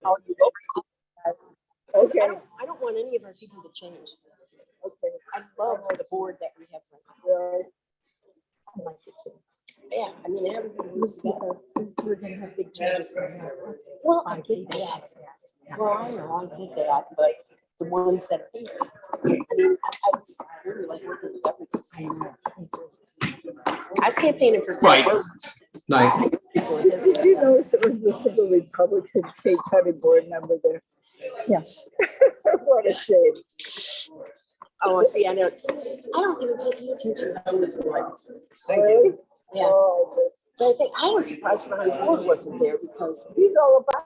how you look. Okay. I don't want any of our people to change. Okay. I love the board that we have right now. Right. I like it too. Yeah, I mean, everybody was together. We're gonna have big changes. Well, I get that. Well, I know, I get that, but the ones that are here, I mean, I just really like working with everybody. I was campaigning for. Right. Right. Did you notice it was the single Republican Cape County board member there? Yes. What a shame. Oh, see, I know. I don't even pay any attention to who's what. Really? Yeah, Oh, but I think I was surprised Ron Ford wasn't there because he's all about.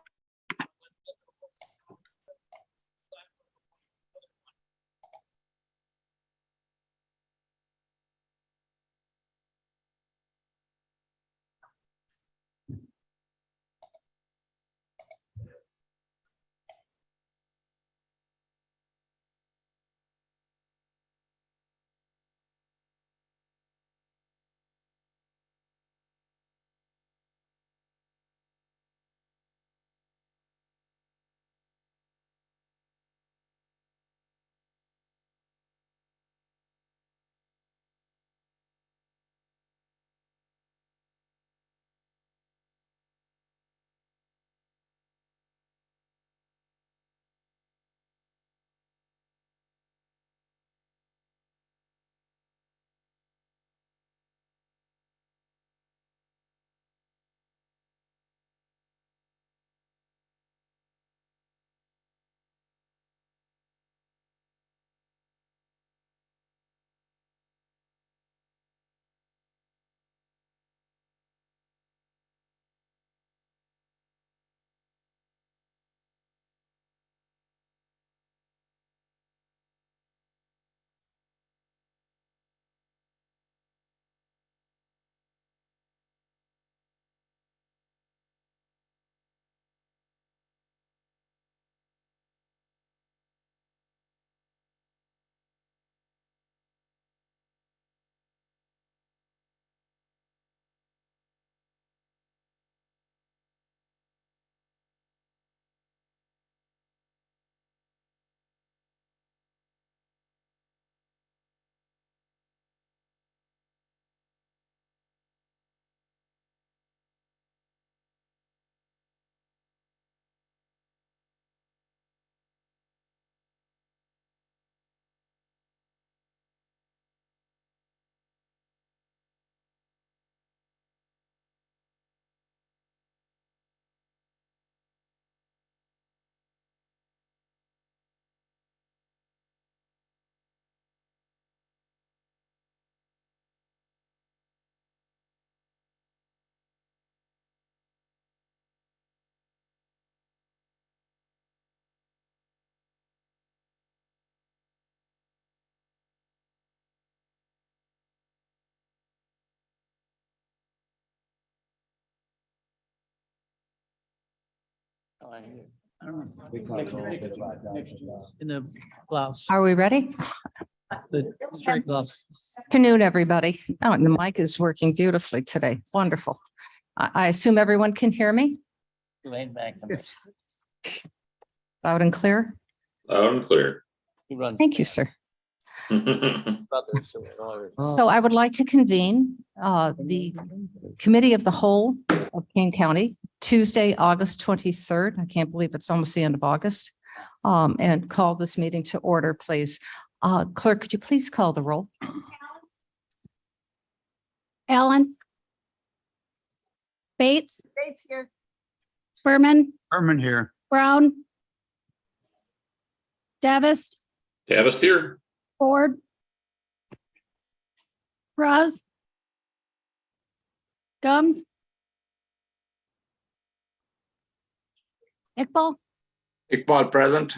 In the blouse, Are we ready? the straight blouse. Afternoon, everybody. Oh, and the mic is working beautifully today. Wonderful. I assume everyone can hear me Lean back. loud and clear. Loud and clear. He runs. Thank you, sir. brothers, so we're all- So I would like to convene the Committee of the Whole of Kane County, Tuesday, August 23rd. I can't believe it's almost the end of August. And call this meeting to order, please. Clerk, could you please call the roll? Allen. Bates, Bates here. Berman, Herman here. Brown. Davis, Davis here. Ford. Roz. Gums. Iqbal, Iqbal present.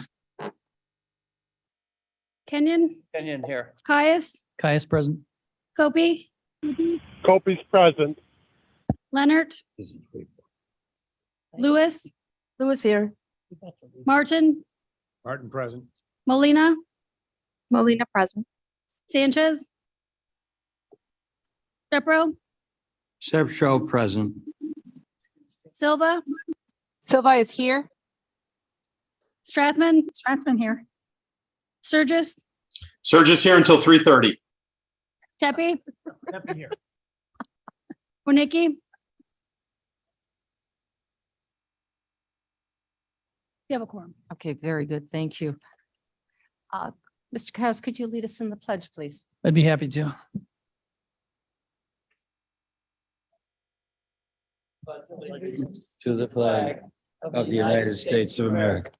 Kenyon, Kenyon here. Caius, Caius present. Kobe, Kopi's present. Leonard, Lewis, Lewis here. Martin, Martin present. Molina, Molina present. Sanchez. Stepro, Seb Show present. Silva, Silva is here. Strathman, Strathman here. Sturgis, Surges here until 3:30. Tepe, Warnicki. You have a quorum. Okay, very good. Thank you. Mr. Kraus, could you lead us in the pledge, please? I'd be happy to. To the flag of the United States of America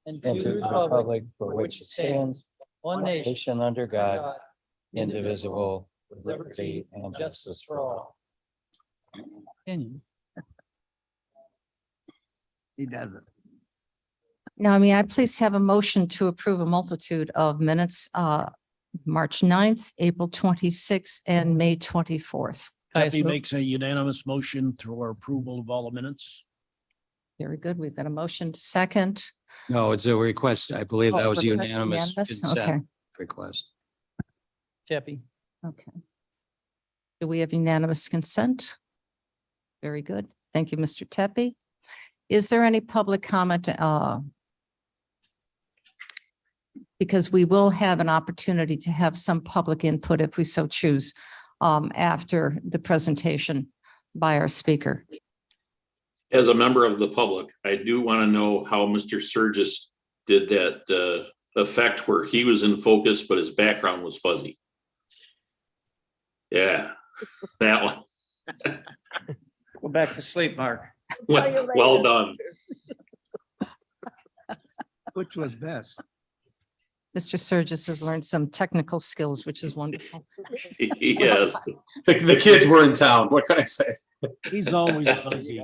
and to the republic for which it stands, one nation under God, indivisible, with liberty and justice for all. He doesn't. Now, may I please have a motion to approve a multitude of minutes, March 9th, April 26th, and May 24th. Deputy makes a unanimous motion to our approval of all the minutes. Very good. We've got a motion to second. No, it's a request. I believe that Oh, was request unanimous Okay, consent request. Chappie. okay. Do we have unanimous consent? Very good. Thank you, Mr. Tepe. Is there any public comment? Because we will have an opportunity to have some public input if we so choose after the presentation by our speaker. As a member of the public, I do want to know how Mr. Surgis did that effect where he was in focus, but his background was fuzzy. Yeah, that one. Go back to sleep, Mark. Well done. Which was best? Mr. Surgis has learned some technical skills, which is wonderful. Yes. The kids were in town. What can I say? He's always fuzzy.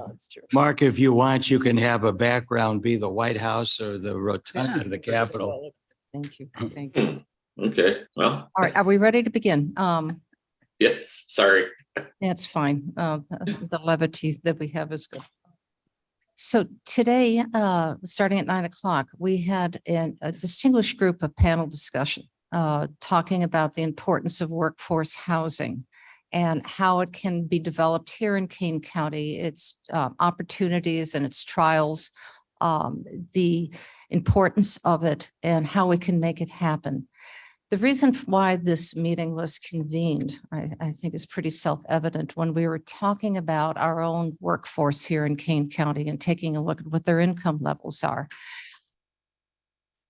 Mark, if you want, you can have a background be the White House or the rotunda of the Capitol. Thank you. Thank you. Okay, well, All right, are we ready to begin? yes, sorry. That's fine. The levity that we have is good. So today, starting at 9 o'clock, we had a distinguished group of panel discussion talking about the importance of workforce housing and how it can be developed here in Kane County, its opportunities and its trials, the importance of it and how we can make it happen. The reason why this meeting was convened, I think is pretty self-evident when we were talking about our own workforce here in Kane County and taking a look at what their income levels are.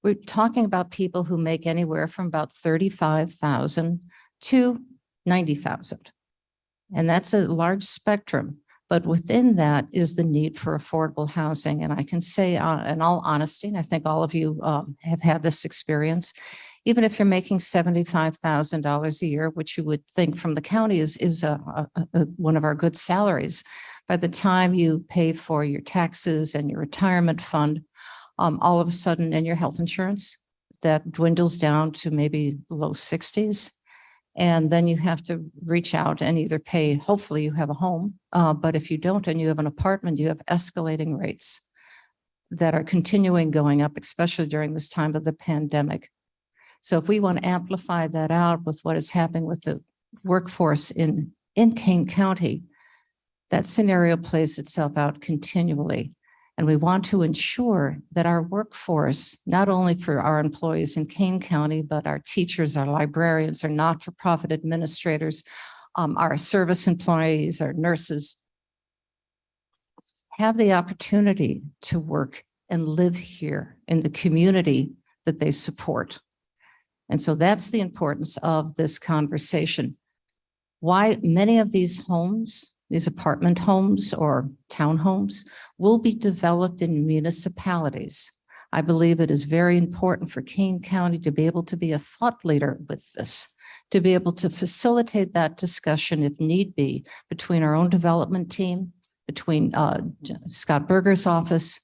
We're talking about people who make anywhere from about 35,000 to 90,000. And that's a large spectrum, but within that is the need for affordable housing. And I can say in all honesty, and I think all of you have had this experience, even if you're making $75,000 a year, which you would think from the county is one of our good salaries, by the time you pay for your taxes and your retirement fund, all of a sudden, and your health insurance, that dwindles down to maybe low 60s. And then you have to reach out and either pay, hopefully you have a home, but if you don't and you have an apartment, you have escalating rates that are continuing going up, especially during this time of the pandemic. So if we want to amplify that out with what is happening with the workforce in Kane County, that scenario plays itself out continually. And we want to ensure that our workforce, not only for our employees in Kane County, but our teachers, our librarians, our not-for-profit administrators, our service employees, our nurses, have the opportunity to work and live here in the community that they support. And so that's the importance of this conversation. Why many of these homes, these apartment homes or townhomes, will be developed in municipalities. I believe it is very important for Kane County to be able to be a thought leader with this, to be able to facilitate that discussion if need be between our own development team, between Scott Berger's office,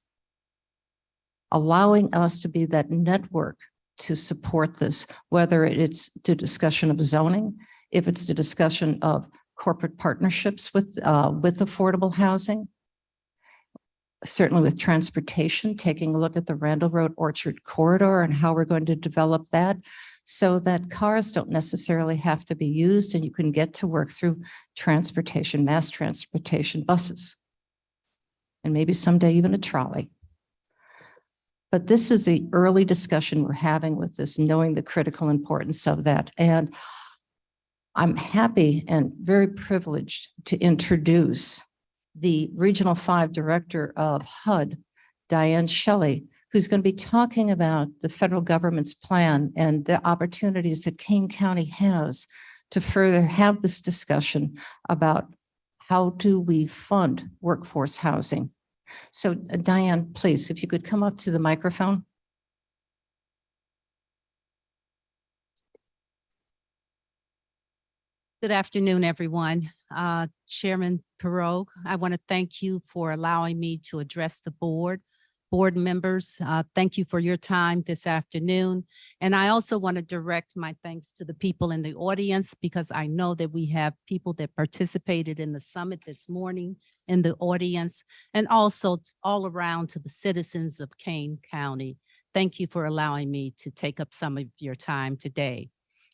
allowing us to be that network to support this, whether it's the discussion of zoning, if it's the discussion of corporate partnerships with affordable housing, certainly with transportation, taking a look at the Randall Road Orchard corridor and how we're going to develop that so that cars don't necessarily have to be used and you can get to work through transportation, mass transportation, buses, and maybe someday even a trolley. But this is the early discussion we're having with this, knowing the critical importance of that. And I'm happy and very privileged to introduce the Regional 5 Director of HUD, Diane Shelley, who's going to be talking about the federal government's plan and the opportunities that Kane County has to further have this discussion about how do we fund workforce housing. So Diane, please, if you could come up to the microphone. Good afternoon, everyone. Chairman Perot, I want to thank you for allowing me to address the board. Board members, thank you for your time this afternoon. And I also want to direct my thanks to the people in the audience, because I know that we have people that participated in the summit this morning in the audience, and also all around to the citizens of Kane County. Thank you for allowing me to take up some of your time today.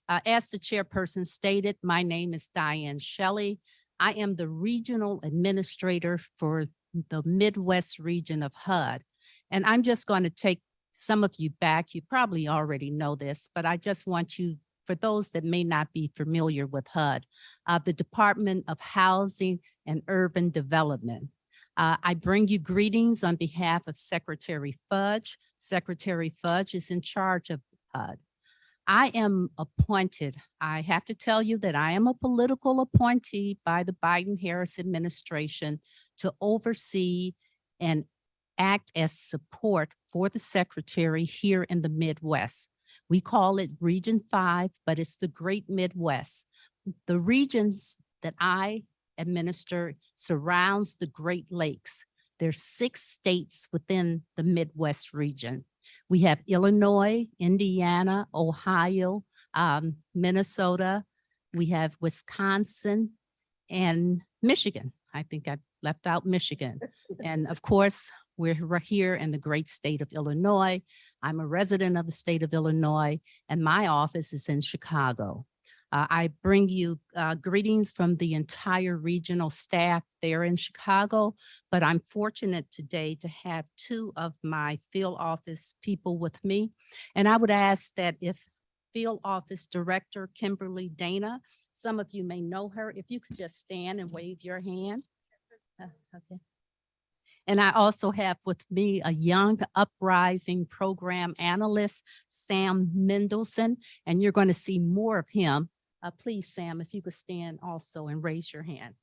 As the chairperson stated, my name is Diane Shelley. I am the regional administrator for the Midwest region of HUD. And I'm just going to take some of you back. You probably already know this, but I just want you, for those that may not be familiar with HUD, the Department of Housing and Urban Development. I bring you greetings on behalf of Secretary Fudge. Secretary Fudge is in charge of HUD. I am appointed. I have to tell you that I am a political appointee by the Biden-Harris administration to oversee and act as support for the secretary here in the Midwest. We call it Region 5, but it's the Great Midwest. The regions that I administer surrounds the Great Lakes. There's 6 states within the Midwest region. We have Illinois, Indiana, Ohio, Minnesota. We have Wisconsin and Michigan. I think I left out Michigan. And of course, we're here in the great state of Illinois. I'm a resident of the state of Illinois, and my office is in Chicago. I bring you greetings from the entire regional staff there in Chicago, but I'm fortunate today to have 2 of my field office people with me. And I would ask that if Field Office Director Kimberly Dana, some of you may know her, if you could just stand and wave your hand. Okay. And I also have with me a young uprising program analyst, Sam Mendelson, and you're going to see more of him. Please, Sam, if you could stand also and raise your hand.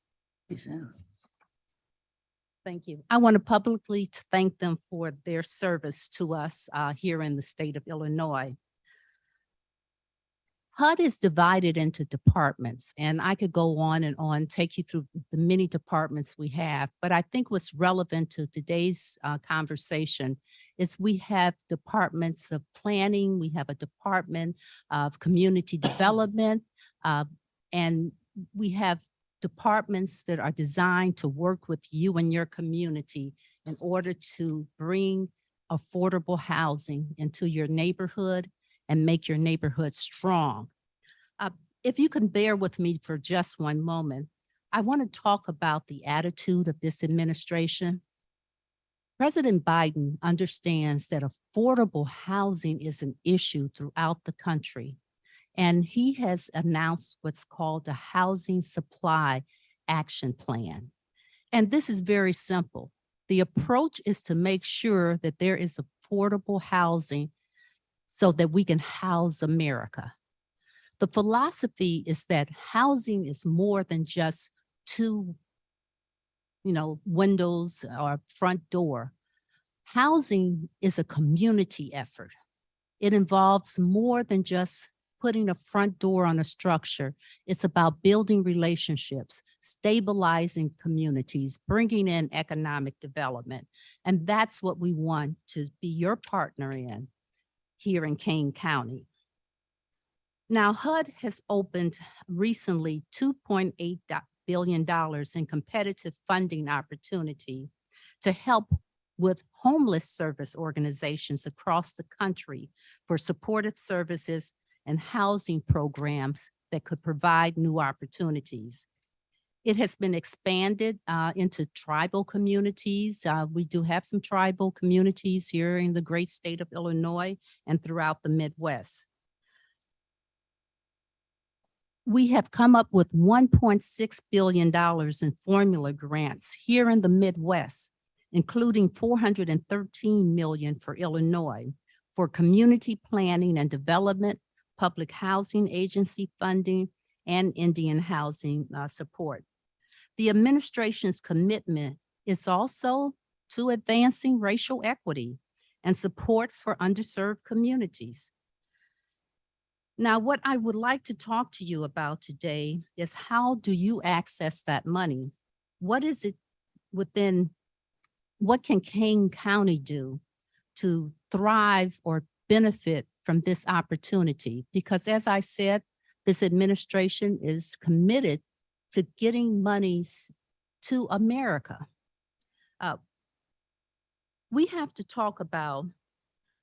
Thank you. I want to publicly thank them for their service to us here in the state of Illinois. HUD is divided into departments, and I could go on and on, take you through the many departments we have, but I think what's relevant to today's conversation is we have departments of planning, we have a department of community development, and we have departments that are designed to work with you and your community in order to bring affordable housing into your neighborhood and make your neighborhood strong. If you can bear with me for just one moment, I want to talk about the attitude of this administration. President Biden understands that affordable housing is an issue throughout the country, and he has announced what's called a Housing Supply Action Plan. And this is very simple. The approach is to make sure that there is affordable housing so that we can house America. The philosophy is that housing is more than just 2, windows or front door. Housing is a community effort. It involves more than just putting a front door on a structure. It's about building relationships, stabilizing communities, bringing in economic development. And that's what we want to be your partner in here in Kane County. Now, HUD has opened recently $2.8 billion in competitive funding opportunity to help with homeless service organizations across the country for supportive services and housing programs that could provide new opportunities. It has been expanded into tribal communities. We do have some tribal communities here in the great state of Illinois and throughout the Midwest. We have come up with $1.6 billion in formula grants here in the Midwest, including $413 million for Illinois for community planning and development, public housing agency funding, and Indian housing support. The administration's commitment is also to advancing racial equity and support for underserved communities. Now, what I would like to talk to you about today is how do you access that money? What is it within, what can Kane County do to thrive or benefit from this opportunity? Because as I said, this administration is committed to getting monies to America. We have to talk about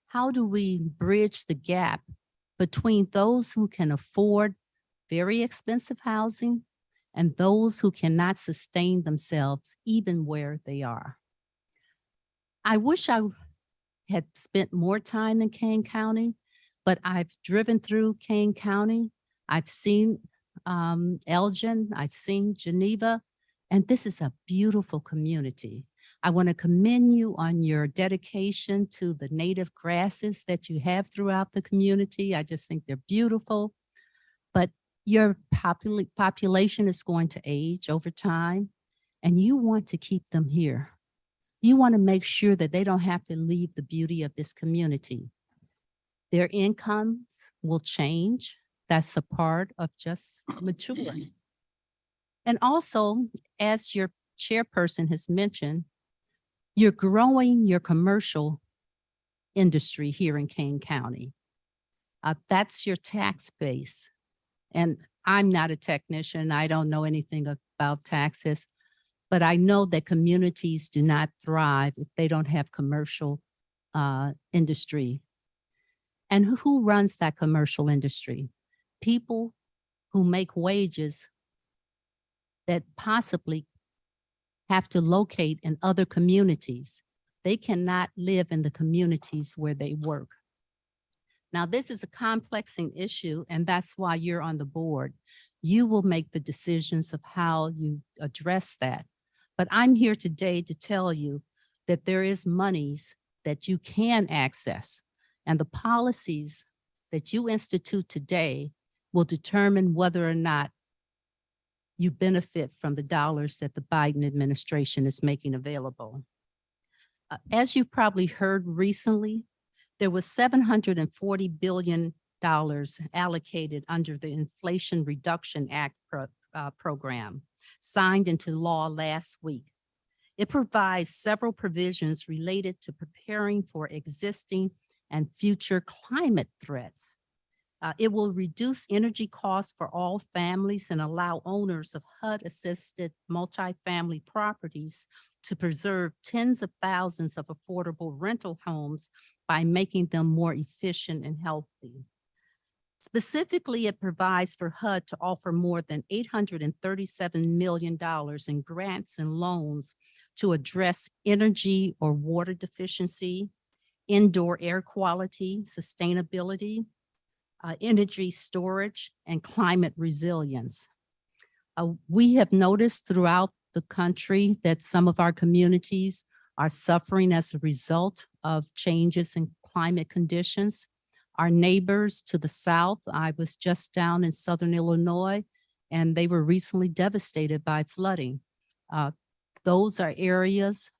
how do we bridge the gap between those who can afford very expensive housing and those who cannot sustain themselves even where they are. I wish I had spent more time in Kane County, but I've driven through Kane County. I've seen Elgin, I've seen Geneva, and this is a beautiful community. I want to commend you on your dedication to the native grasses that you have throughout the community. I just think they're beautiful, but your population is going to age over time, and you want to keep them here. You want to make sure that they don't have to leave the beauty of this community. Their incomes will change. That's a part of just maturing. And also, as your chairperson has mentioned, you're growing your commercial industry here in Kane County. That's your tax base. And I'm not a technician. I don't know anything about taxes, but I know that communities do not thrive if they don't have commercial industry. And who runs that commercial industry? People who make wages that possibly have to locate in other communities. They cannot live in the communities where they work. Now, this is a complexing issue, and that's why you're on the board. You will make the decisions of how you address that. But I'm here today to tell you that there is monies that you can access, and the policies that you institute today will determine whether or not you benefit from the dollars that the Biden administration is making available. As you probably heard recently, there was $740 billion allocated under the Inflation Reduction Act program, signed into law last week. It provides several provisions related to preparing for existing and future climate threats. It will reduce energy costs for all families and allow owners of HUD-assisted multifamily properties to preserve tens of thousands of affordable rental homes by making them more efficient and healthy. Specifically, it provides for HUD to offer more than $837 million in grants and loans to address energy or water deficiency, indoor air quality, sustainability, energy storage, and climate resilience. We have noticed throughout the country that some of our communities are suffering as a result of changes in climate conditions. Our neighbors to the south, I was just down in southern Illinois, and they were recently devastated by flooding. Those are areas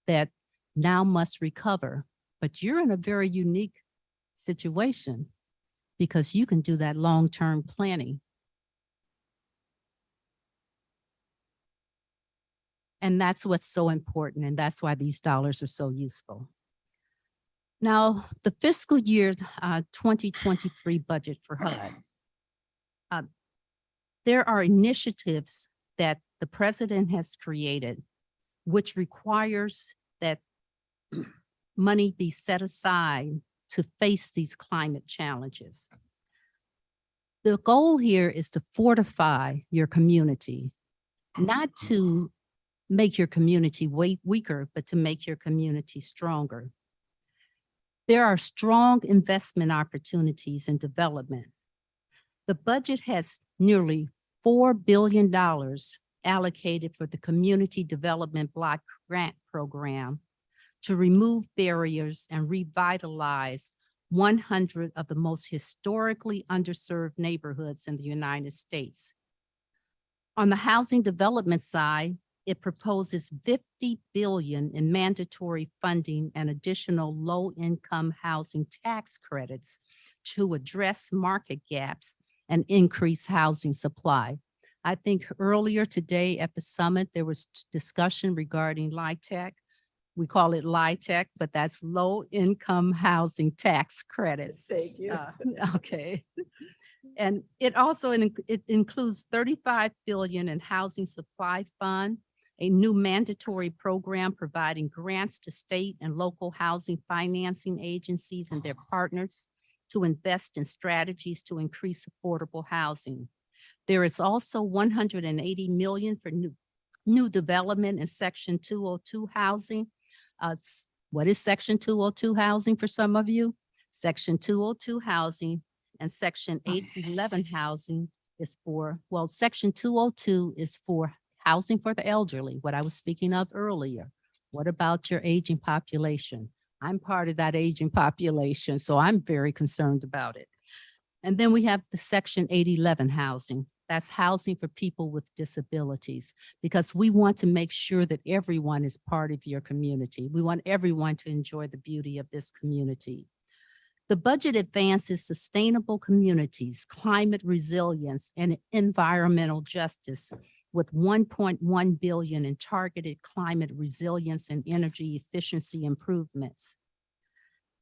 that now must recover, but you're in a very unique situation because you can do that long-term planning. And that's what's so important, and that's why these dollars are so useful. Now, the fiscal year 2023 budget for HUD. There are initiatives that the president has created, which requires that money be set aside to face these climate challenges. The goal here is to fortify your community, not to make your community weaker, but to make your community stronger. There are strong investment opportunities in development. The budget has nearly $4 billion allocated for the Community Development Block Grant Program to remove barriers and revitalize 100 of the most historically underserved neighborhoods in the United States. On the housing development side, it proposes $50 billion in mandatory funding and additional low-income housing tax credits to address market gaps and increase housing supply. I think earlier today at the summit, there was discussion regarding LIHTC. We call it LIHTC, but that's low-income housing tax credits. Thank you. Okay. And it also it includes $35 billion in housing supply fund, a new mandatory program providing grants to state and local housing financing agencies and their partners to invest in strategies to increase affordable housing. There is also $180 million for new development in Section 202 housing. What is Section 202 housing for some of you? Section 202 housing and Section 811 housing is for, well, Section 202 is for housing for the elderly, what I was speaking of earlier. What about your aging population? I'm part of that aging population, so I'm very concerned about it. And then we have the Section 811 housing. That's housing for people with disabilities, because we want to make sure that everyone is part of your community. We want everyone to enjoy the beauty of this community. The budget advances sustainable communities, climate resilience, and environmental justice with $1.1 billion in targeted climate resilience and energy efficiency improvements.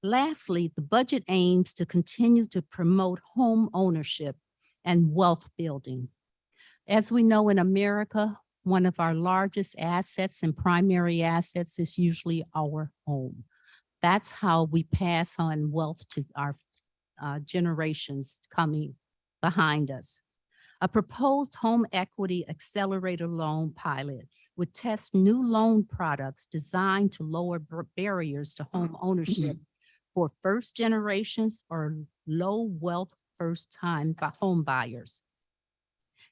Lastly, the budget aims to continue to promote home ownership and wealth building. As we know, in America, one of our largest assets and primary assets is usually our home. That's how we pass on wealth to our generations coming behind us. A proposed home equity accelerator loan pilot would test new loan products designed to lower barriers to home ownership for first generations or low wealth first-time home buyers.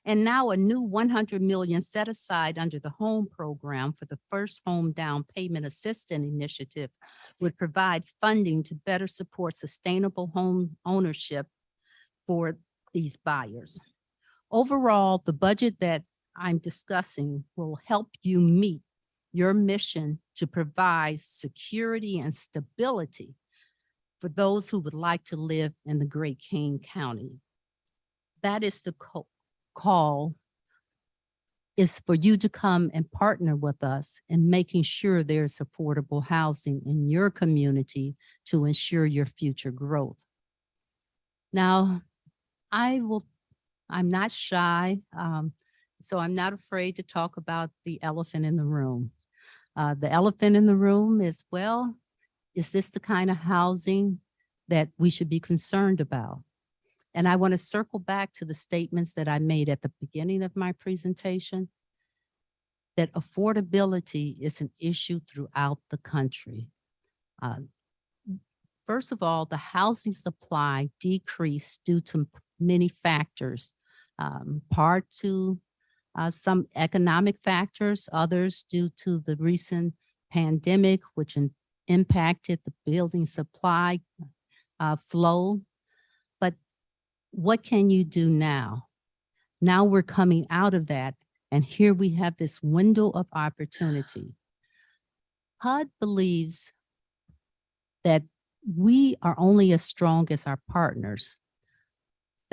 And now a new $100 million set aside under the home program for the first home down payment assistance initiative would provide funding to better support sustainable home ownership for these buyers. Overall, the budget that I'm discussing will help you meet your mission to provide security and stability for those who would like to live in the great King County. That is the call, is for you to come and partner with us in making sure there's affordable housing in your community to ensure your future growth. Now, I'm not shy, so I'm not afraid to talk about the elephant in the room. The elephant in the room is, well, is this the kind of housing that we should be concerned about? And I want to circle back to the statements that I made at the beginning of my presentation, that affordability is an issue throughout the country. First of all, the housing supply decreased due to many factors, part to some economic factors, others due to the recent pandemic, which impacted the building supply flow. But what can you do now? Now we're coming out of that, and here we have this window of opportunity. HUD believes that we are only as strong as our partners.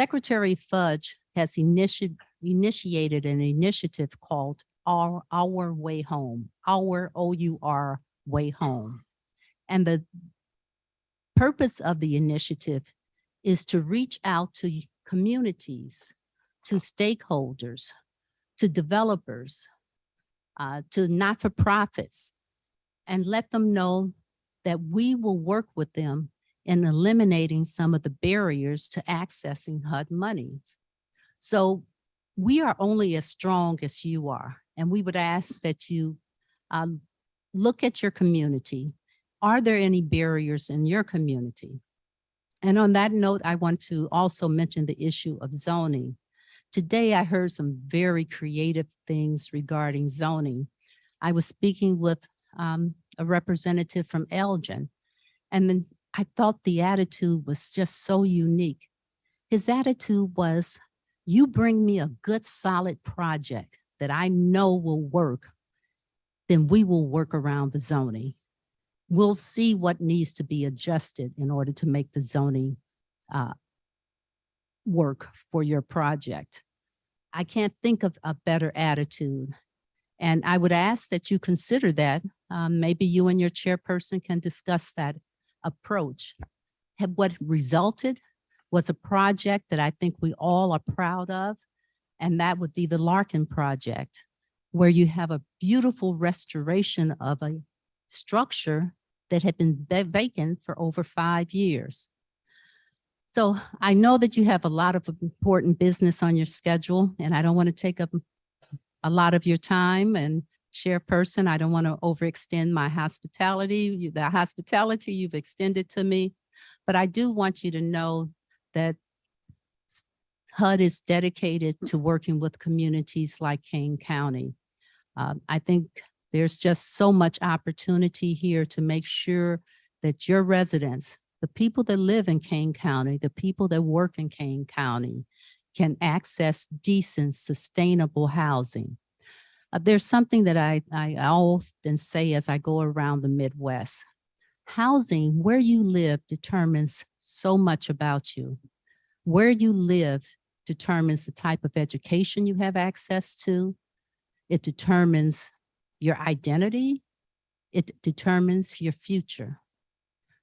Secretary Fudge has initiated an initiative called Our Way Home, our OUR Way Home. And the purpose of the initiative is to reach out to communities, to stakeholders, to developers, to not-for-profits, and let them know that we will work with them in eliminating some of the barriers to accessing HUD monies. So we are only as strong as you are. And we would ask that you look at your community. Are there any barriers in your community? And on that note, I want to also mention the issue of zoning. Today, I heard some very creative things regarding zoning. I was speaking with a representative from Elgin, and then I thought the attitude was just so unique. His attitude was, you bring me a good, solid project that I know will work, then we will work around the zoning. We'll see what needs to be adjusted in order to make the zoning work for your project. I can't think of a better attitude. And I would ask that you consider that. Maybe you and your chairperson can discuss that approach. What resulted was a project that I think we all are proud of, and that would be the Larkin Project, where you have a beautiful restoration of a structure that had been vacant for over 5 years. So I know that you have a lot of important business on your schedule, and I don't want to take up a lot of your time. And chairperson, I don't want to overextend my hospitality, the hospitality you've extended to me, but I do want you to know that HUD is dedicated to working with communities like Kane County. I think there's just so much opportunity here to make sure that your residents, the people that live in Kane County, the people that work in Kane County, can access decent, sustainable housing. There's something that I often say as I go around the Midwest. Housing, where you live, determines so much about you. Where you live determines the type of education you have access to. It determines your identity. It determines your future.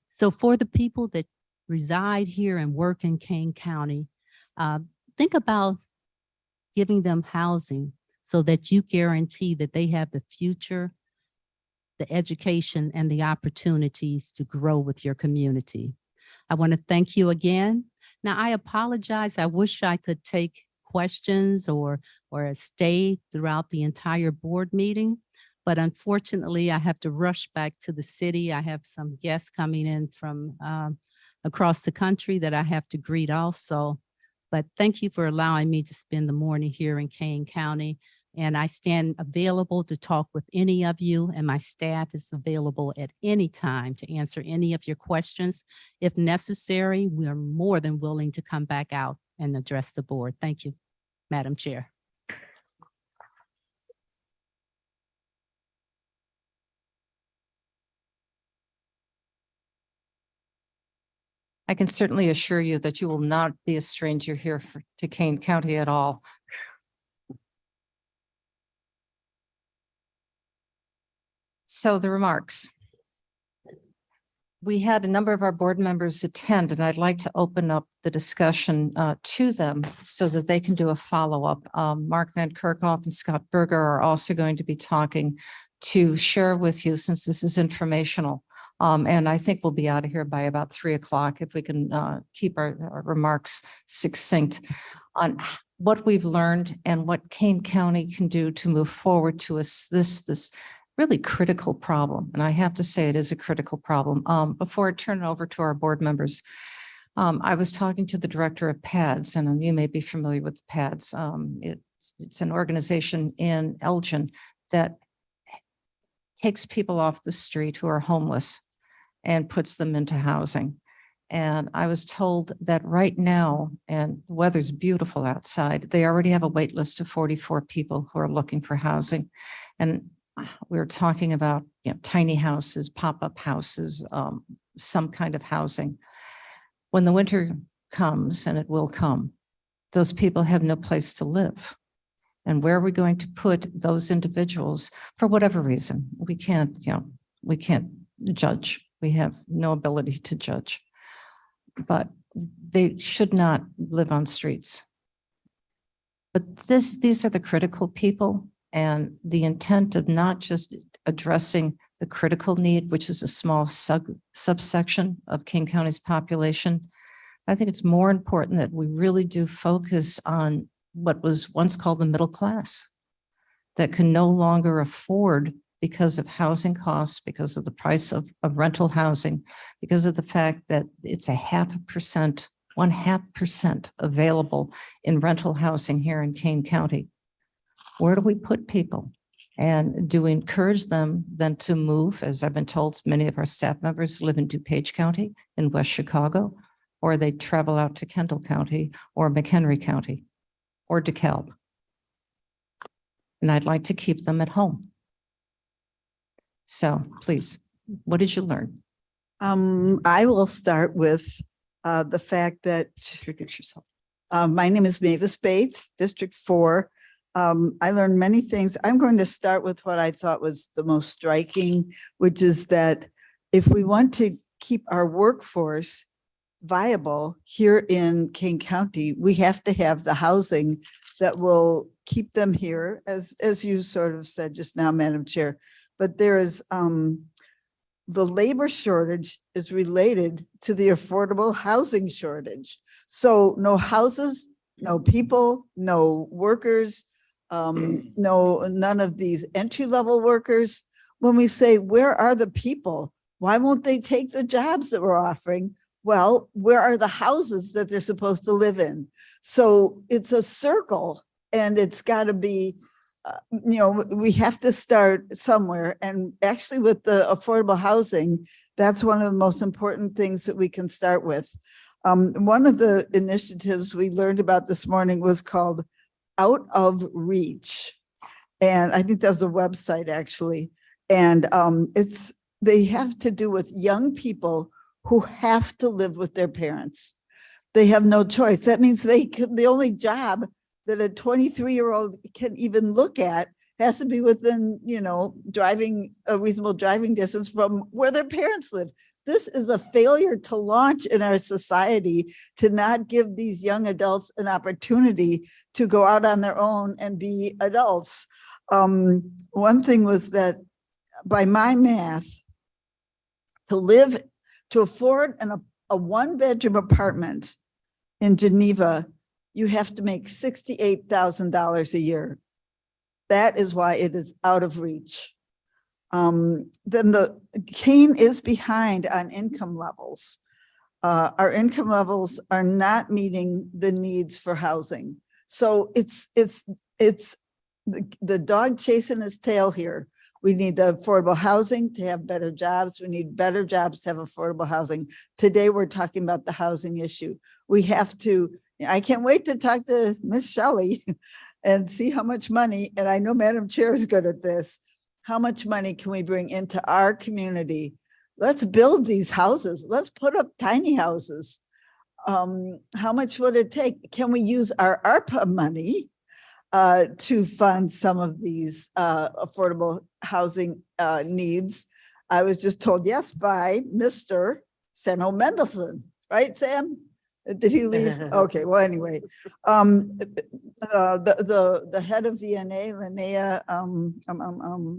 So for the people that reside here and work in Kane County, think about giving them housing so that you guarantee that they have the future, the education, and the opportunities to grow with your community. I want to thank you again. Now, I apologize. I wish I could take questions or stay throughout the entire board meeting, but unfortunately, I have to rush back to the city. I have some guests coming in from across the country that I have to greet also. But thank you for allowing me to spend the morning here in Kane County. And I stand available to talk with any of you, and my staff is available at any time to answer any of your questions. If necessary, we are more than willing to come back out and address the board. Thank you, Madam Chair. I can certainly assure you that you will not be a stranger here to Kane County at all. So the remarks. We had a number of our board members attend, and I'd like to open up the discussion to them so that they can do a follow-up. Mark Van Kerkhoff and Scott Berger are also going to be talking to share with you, since this is informational. And I think we'll be out of here by about 3 o'clock if we can keep our remarks succinct on what we've learned and what Kane County can do to move forward to this really critical problem. And I have to say it is a critical problem. Before I turn it over to our board members, I was talking to the director of PADS, and you may be familiar with PADS. It's an organization in Elgin that takes people off the street who are homeless and puts them into housing. And I was told that right now, and the weather's beautiful outside, they already have a wait list of 44 people who are looking for housing. And we were talking about, tiny houses, pop-up houses, some kind of housing. When the winter comes, and it will come, those people have no place to live. And where are we going to put those individuals for whatever reason? We can't judge. We have no ability to judge, but they should not live on streets. But these are the critical people, and the intent of not just addressing the critical need, which is a small subsection of King County's population. I think it's more important that we really do focus on what was once called the middle class that can no longer afford because of housing costs, because of the price of rental housing, because of the fact that it's 0.5% available in rental housing here in Kane County. Where do we put people? And do we encourage them then to move? As I've been told, many of our staff members live in DuPage County in West Chicago, or they travel out to Kendall County or McHenry County or DeKalb. And I'd like to keep them at home. So please, what did you learn? I will start with the fact that Introduce yourself. my name is Mavis Bates, District 4. I learned many things. I'm going to start with what I thought was the most striking, which is that if we want to keep our workforce viable here in Kane County, we have to have the housing that will keep them here, as you sort of said just now, Madam Chair. But there is the labor shortage is related to the affordable housing shortage. So no houses, no people, no workers, none of these entry-level workers. When we say, where are the people? Why won't they take the jobs that we're offering? Well, where are the houses that they're supposed to live in? So it's a circle, and it's got to be, we have to start somewhere. And actually with the affordable housing, that's one of the most important things that we can start with. One of the initiatives we learned about this morning was called Out of Reach. And I think there's a website actually. And they have to do with young people who have to live with their parents. They have no choice. That means the only job that a 23-year-old can even look at has to be within, driving a reasonable driving distance from where their parents live. This is a failure to launch in our society, to not give these young adults an opportunity to go out on their own and be adults. One thing was that by my math, to afford a one-bedroom apartment in Geneva, you have to make $68,000 a year. That is why it is out of reach. Then the Kane is behind on income levels. Our income levels are not meeting the needs for housing. So it's the dog chasing his tail here. We need the affordable housing to have better jobs. We need better jobs to have affordable housing. Today, we're talking about the housing issue. We have to, I can't wait to talk to Miss Shelley and see how much money, and I know Madam Chair is good at this, how much money can we bring into our community? Let's build these houses. Let's put up tiny houses. How much would it take? Can we use our ARPA money to fund some of these affordable housing needs? I was just told yes by Mr. Seno Mendelson, right, Sam? Did he leave? Okay, well, anyway, the head of VNA, Linnea,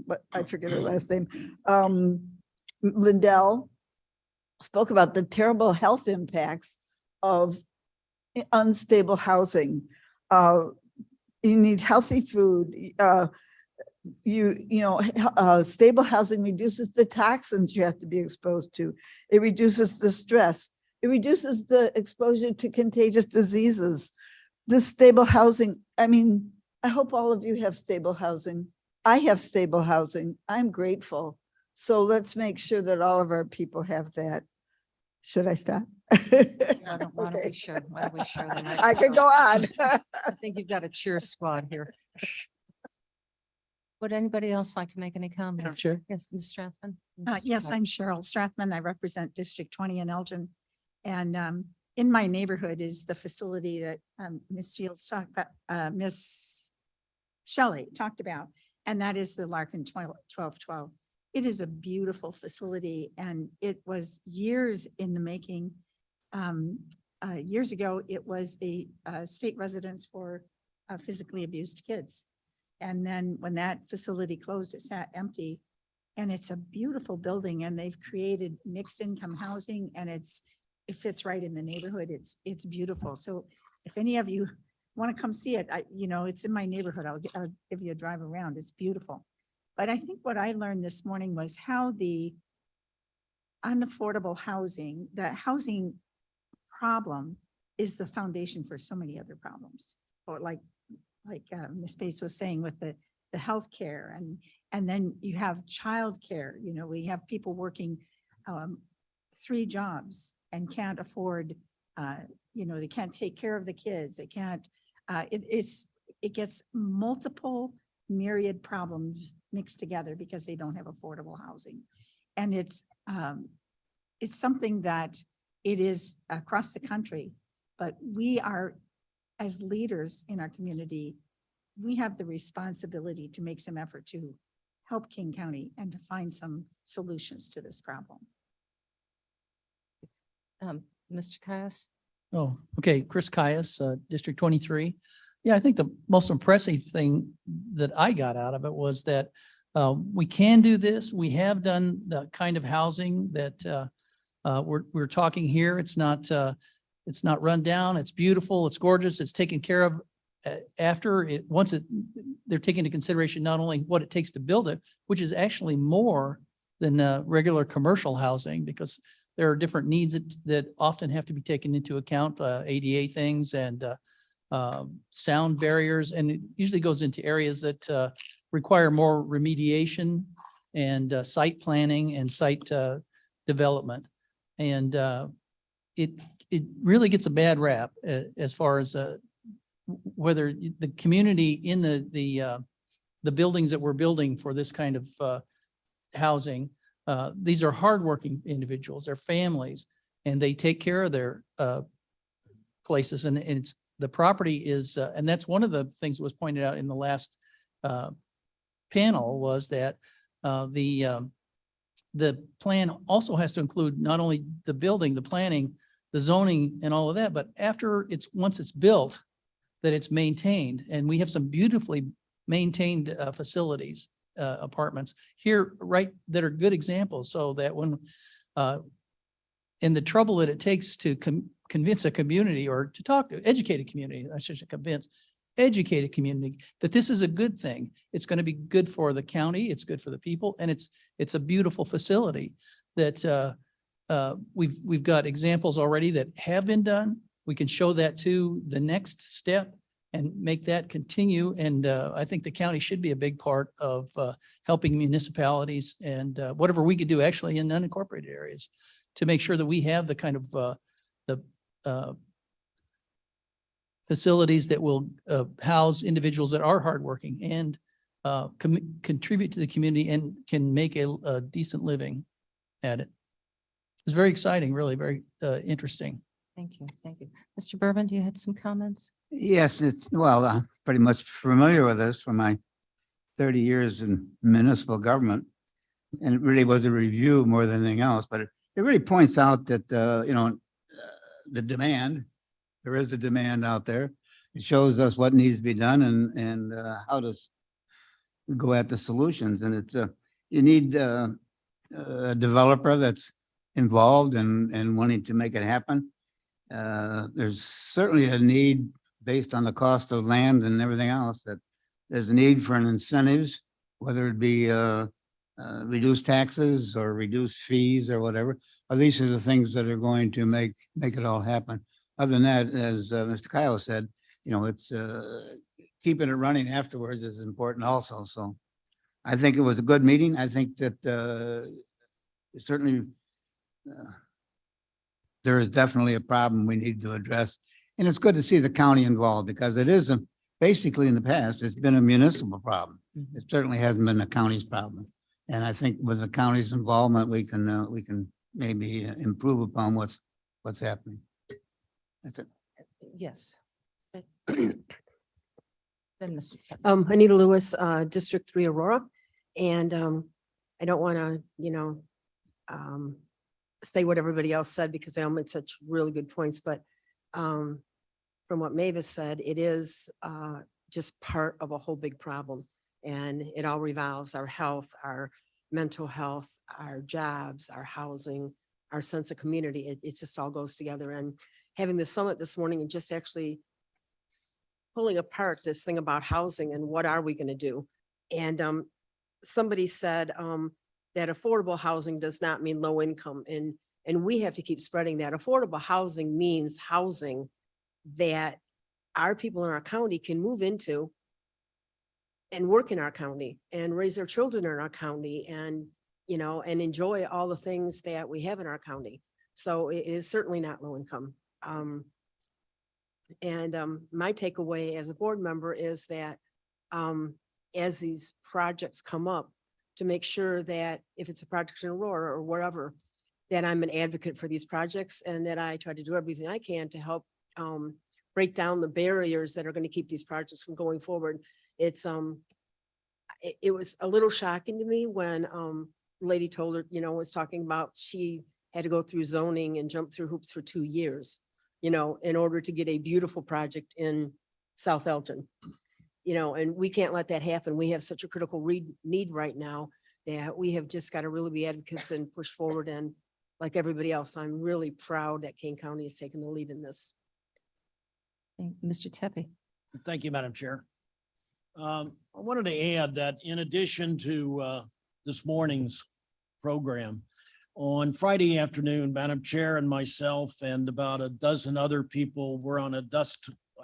but I forget her last name, Lindell, spoke about the terrible health impacts of unstable housing. You need healthy food. Stable housing reduces the toxins you have to be exposed to. It reduces the stress. It reduces the exposure to contagious diseases. This stable housing, I mean, I hope all of you have stable housing. I have stable housing. I'm grateful. So let's make sure that all of our people have that. Should I stop? Why don't we share? Why don't we share the I could go on. I think you've got a cheer squad here. Would anybody else like to make any comments? Sure. Yes, Ms. Strathman. Yes, I'm Cheryl Strathman. I represent District 20 in Elgin. And in my neighborhood is the facility that Ms. Shields talked about, Ms. Shelley talked about, and that is the Larkin 1212. It is a beautiful facility, and it was years in the making. Years ago, it was a state residence for physically abused kids. And then when that facility closed, it sat empty. And it's a beautiful building, and they've created mixed income housing, and it fits right in the neighborhood. It's beautiful. So if any of you want to come see it, it's in my neighborhood. I'll give you a drive around. It's beautiful. But I think what I learned this morning was how the unaffordable housing, the housing problem is the foundation for so many other problems. Or like Ms. Bates was saying with the healthcare and then you have childcare, we have people working 3 jobs and can't afford, they can't take care of the kids. They can't, it gets multiple myriad problems mixed together because they don't have affordable housing. And it's something that it is across the country, but we are, as leaders in our community, we have the responsibility to make some effort to help King County and to find some solutions to this problem. Mr. Caius? Oh, okay. Chris Caius, District 23. Yeah, I think the most impressive thing that I got out of it was that we can do this. We have done the kind of housing that we're talking here. It's not run down. It's beautiful. It's gorgeous. It's taken care of after it, they're taking into consideration not only what it takes to build it, which is actually more than regular commercial housing, because there are different needs that often have to be taken into account, ADA things and sound barriers. And it usually goes into areas that require more remediation and site planning and site development. And it really gets a bad rap as far as whether the community in the buildings that we're building for this kind of housing, these are hardworking individuals, they're families, and they take care of their places. And it's the property is, and that's one of the things that was pointed out in the last panel, was that the plan also has to include not only the building, the planning, the zoning and all of that, but once it's built, that it's maintained. And we have some beautifully maintained facilities, apartments here, right, that are good examples. So that when, and the trouble that it takes to convince a community, or to educate a community, I should educate a community that this is a good thing. It's going to be good for the county. It's good for the people. And it's a beautiful facility that we've got examples already that have been done. We can show that to the next step and make that continue. And I think the county should be a big part of helping municipalities and whatever we could do actually in unincorporated areas to make sure that we have the kind of the facilities that will house individuals that are hardworking and contribute to the community and can make a decent living at it. It's very exciting, really very interesting. Thank you. Thank you. Mr. Bourbon, you had some comments? Yes, I'm pretty much familiar with this from my 30 years in municipal government. And it really was a review more than anything else, but it really points out that, the demand, there is a demand out there. It shows us what needs to be done and how to go at the solutions. And it's you need a developer that's involved and wanting to make it happen. There's certainly a need based on the cost of land and everything else, that there's a need for an incentives, whether it be reduced taxes or reduced fees or whatever. These are the things that are going to make it all happen. Other than that, as Mr. Kyle said, it's keeping it running afterwards is important also. So I think it was a good meeting. I think that certainly there is definitely a problem we need to address. And it's good to see the county involved, because it is basically in the past, it's been a municipal problem. It certainly hasn't been the county's problem. And I think with the county's involvement, we can maybe improve upon what's happening. That's it. Yes. Then Mr. Tep. Anita Lewis, District 3 Aurora. And I don't want to, say what everybody else said, because they all made such really good points. But from what Mavis said, it is just part of a whole big problem. And it all revolves our health, our mental health, our jobs, our housing, our sense of community. It just all goes together. And having the summit this morning and just actually pulling apart this thing about housing and what are we going to do? And somebody said that affordable housing does not mean low income. And we have to keep spreading that. Affordable housing means housing that our people in our county can move into and work in our county and raise their children in our county and, you know, and enjoy all the things that we have in our county. So it is certainly not low income. My takeaway as a board member is that as these projects come up, to make sure that if it's a project in Aurora or wherever, that I'm an advocate for these projects and that I try to do everything I can to help break down the barriers that are going to keep these projects from going forward. It's it was a little shocking to me when lady told her, you know, was talking about she had to go through zoning and jump through hoops for 2 years, you know, in order to get a beautiful project in South Elgin. You know, and we can't let that happen. We have such a critical need right now that we have just got to really be advocates and push forward. And like everybody else, I'm really proud that Kane County has taken the lead in this. Mr. Tepe. Thank you, Madam Chair. I wanted to add that in addition to this morning's program, on Friday afternoon, Madam Chair and myself and about a dozen other people were on a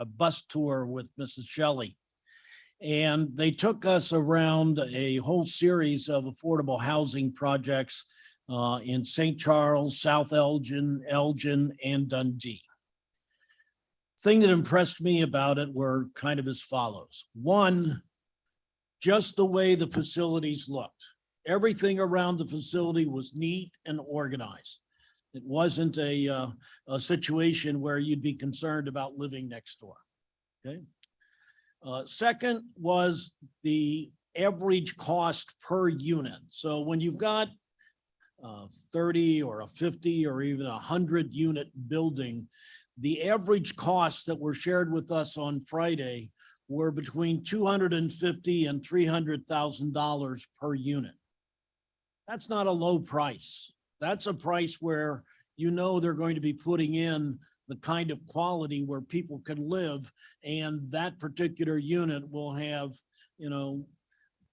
bus tour with Mrs. Shelley. And they took us around a whole series of affordable housing projects in St. Charles, South Elgin, and Dundee. Thing that impressed me about it were kind of as follows. One, just the way the facilities looked. Everything around the facility was neat and organized. It wasn't a situation where you'd be concerned about living next door, okay? Second was the average cost per unit. So when you've got 30 or a 50 or even 100 unit building, the average costs that were shared with us on Friday were between $250,000 and $300,000 per unit. That's not a low price. That's a price where you know they're going to be putting in the kind of quality where people can live, and that particular unit will have, you know,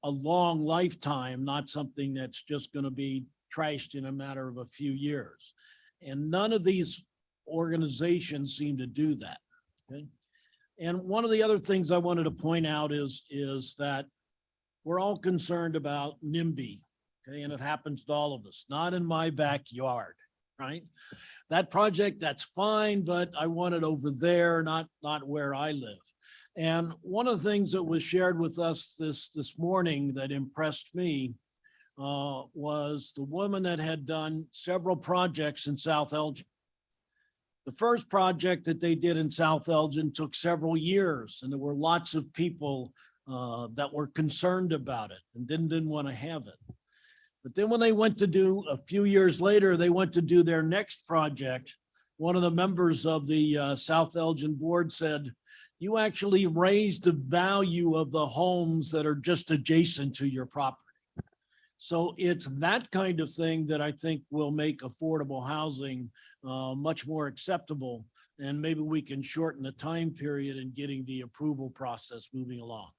a long lifetime, not something that's just going to be trashed in a matter of a few years. And none of these organizations seem to do that. Okay. And one of the other things I wanted to point out is that we're all concerned about NIMBY. Okay, and it happens to all of us, not in my backyard, right? That project, that's fine, but I want it over there, not where I live. And one of the things that was shared with us this morning that impressed me was the woman that had done several projects in South Elgin. The first project that they did in South Elgin took several years, and there were lots of people that were concerned about it and didn't want to have it. But then when they went to do, a few years later, they went to do their next project, one of the members of the South Elgin board said, you actually raised the value of the homes that are just adjacent to your property. So it's that kind of thing that I think will make affordable housing much more acceptable. And maybe we can shorten the time period in getting the approval process moving along.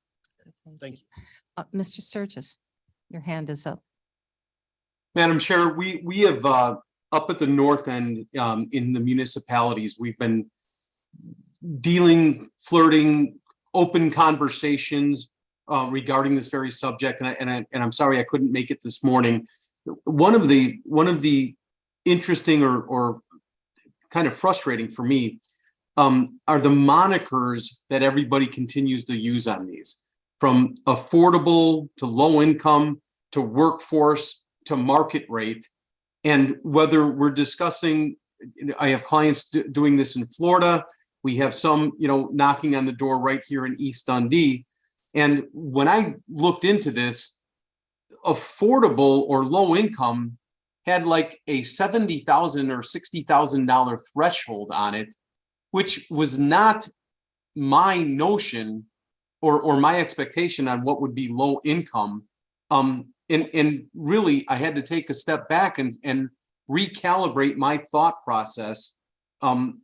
Thank you. Mr. Sturgis, your hand is up. Madam Chair, we have up at the north end in the municipalities, we've been flirting, open conversations regarding this very subject, and I'm sorry I couldn't make it this morning. One of the interesting or kind of frustrating for me are the monikers that everybody continues to use on these, from affordable to low income to workforce to market rate. And whether we're discussing, I have clients doing this in Florida. We have some, knocking on the door right here in East Dundee. And when I looked into this, affordable or low income had like a $70,000 or $60,000 threshold on it, which was not my notion or my expectation on what would be low income. And really, I had to take a step back and recalibrate my thought process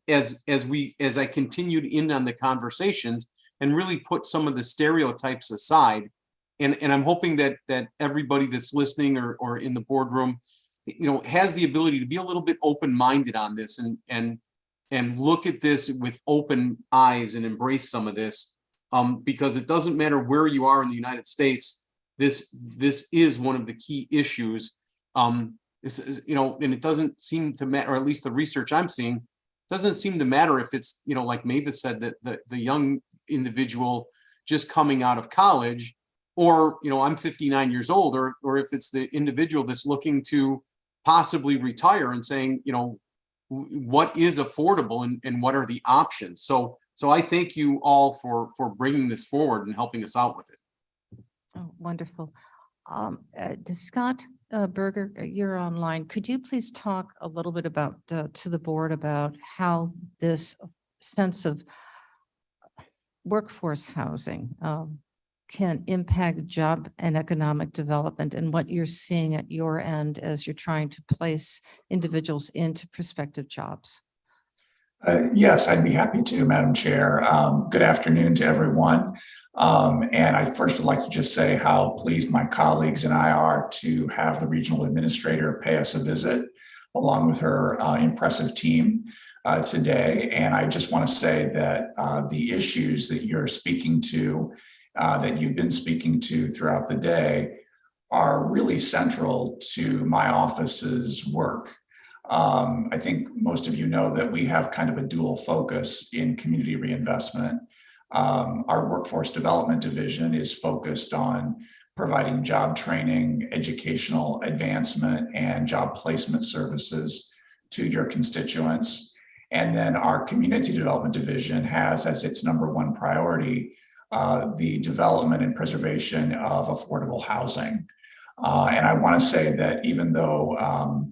as I continued in on the conversations, and really put some of the stereotypes aside. And I'm hoping that everybody that's listening or in the boardroom, has the ability to be a little bit open-minded on this and look at this with open eyes and embrace some of this. Because it doesn't matter where you are in the United States, this is one of the key issues. This is, and it doesn't seem to matter, or at least the research I'm seeing doesn't seem to matter if it's, like Mavis said, that the young individual just coming out of college, or, I'm 59 years old, or if it's the individual that's looking to possibly retire and saying, what is affordable and what are the options? So I thank you all for bringing this forward and helping us out with it. Oh, wonderful. Scott Berger, you're online. Could you please talk a little bit about to the board about how this sense of workforce housing can impact job and economic development, and what you're seeing at your end as you're trying to place individuals into prospective jobs? Yes, I'd be happy to, Madam Chair. Good afternoon to everyone. And I first would like to just say how pleased my colleagues and I are to have the regional administrator pay us a visit along with her impressive team today. And I just want to say that the issues that you're speaking to, that you've been speaking to throughout the day, are really central to my office's work. I think most of you know that we have kind of a dual focus in community reinvestment. Our workforce development division is focused on providing job training, educational advancement, and job placement services to your constituents. And then our community development division has as its number one priority the development and preservation of affordable housing. And I want to say that even though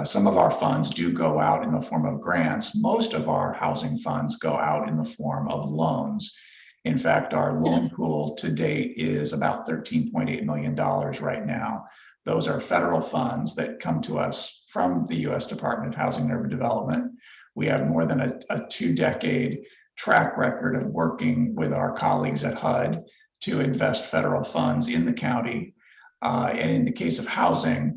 some of our funds do go out in the form of grants, most of our housing funds go out in the form of loans. In fact, our loan pool to date is about $13.8 million right now. Those are federal funds that come to us from the U.S. Department of Housing and Urban Development. We have more than a 2-decade track record of working with our colleagues at HUD to invest federal funds in the county. And in the case of housing,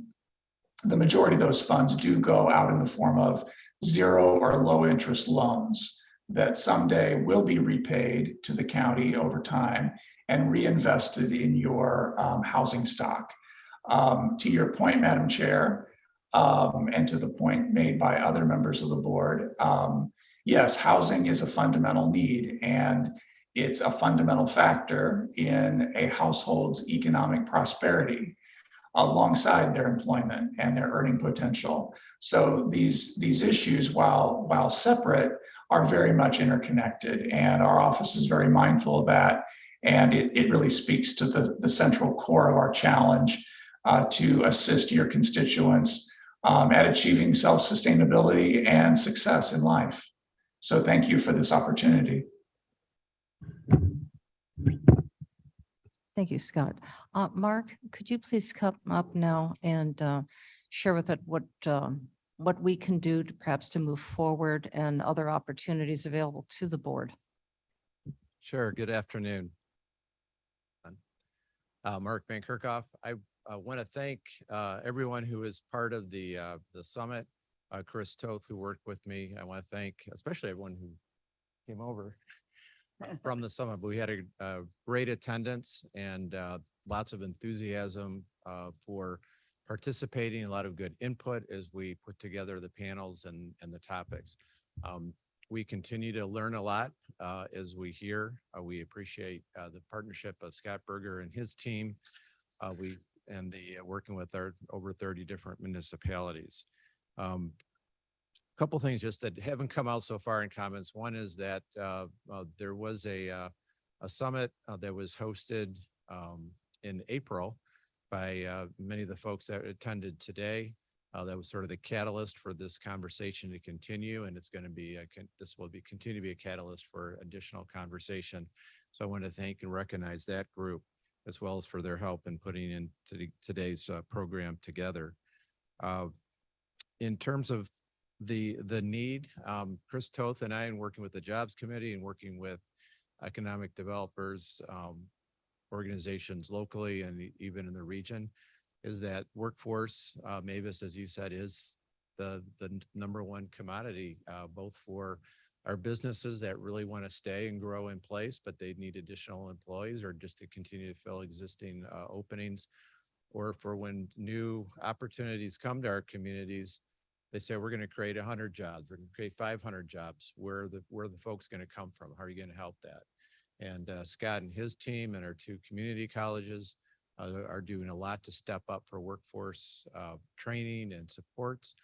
the majority of those funds do go out in the form of 0 or low interest loans that someday will be repaid to the county over time and reinvested in your housing stock. To your point, Madam Chair, and to the point made by other members of the board, yes, housing is a fundamental need, and it's a fundamental factor in a household's economic prosperity, alongside their employment and their earning potential. So these issues, while separate, are very much interconnected, and our office is very mindful of that. And it really speaks to the central core of our challenge to assist your constituents at achieving self-sustainability and success in life. So thank you for this opportunity. Thank you, Scott. Mark, could you please come up now and share with us what we can do to perhaps to move forward and other opportunities available to the board? Sure. Good afternoon. Mark Van Kerkhoff. I want to thank everyone who is part of the summit. Chris Toth, who worked with me. I want to thank especially everyone who came over from the summit. But we had a great attendance and lots of enthusiasm for participating, a lot of good input as we put together the panels and the topics. We continue to learn a lot as we hear. We appreciate the partnership of Scott Berger and his team. Working with our over 30 different municipalities. A couple things just that haven't come out so far in comments. One is that there was a summit that was hosted in April by many of the folks that attended today. That was sort of the catalyst for this conversation to continue, and it's going to be continue to be a catalyst for additional conversation. So I want to thank and recognize that group as well as for their help in putting in today's program together. In terms of the need, Chris Toth and I, in working with the Jobs Committee and working with economic developers, organizations locally and even in the region, is that workforce, Mavis, as you said, is the number one commodity, both for our businesses that really want to stay and grow in place, but they need additional employees or just to continue to fill existing openings, or for when new opportunities come to our communities, they say, we're going to create 100 jobs, we're going to create 500 jobs. Where are the folks going to come from? How are you going to help that? And Scott and his team and our 2 community colleges are doing a lot to step up for workforce training and supports,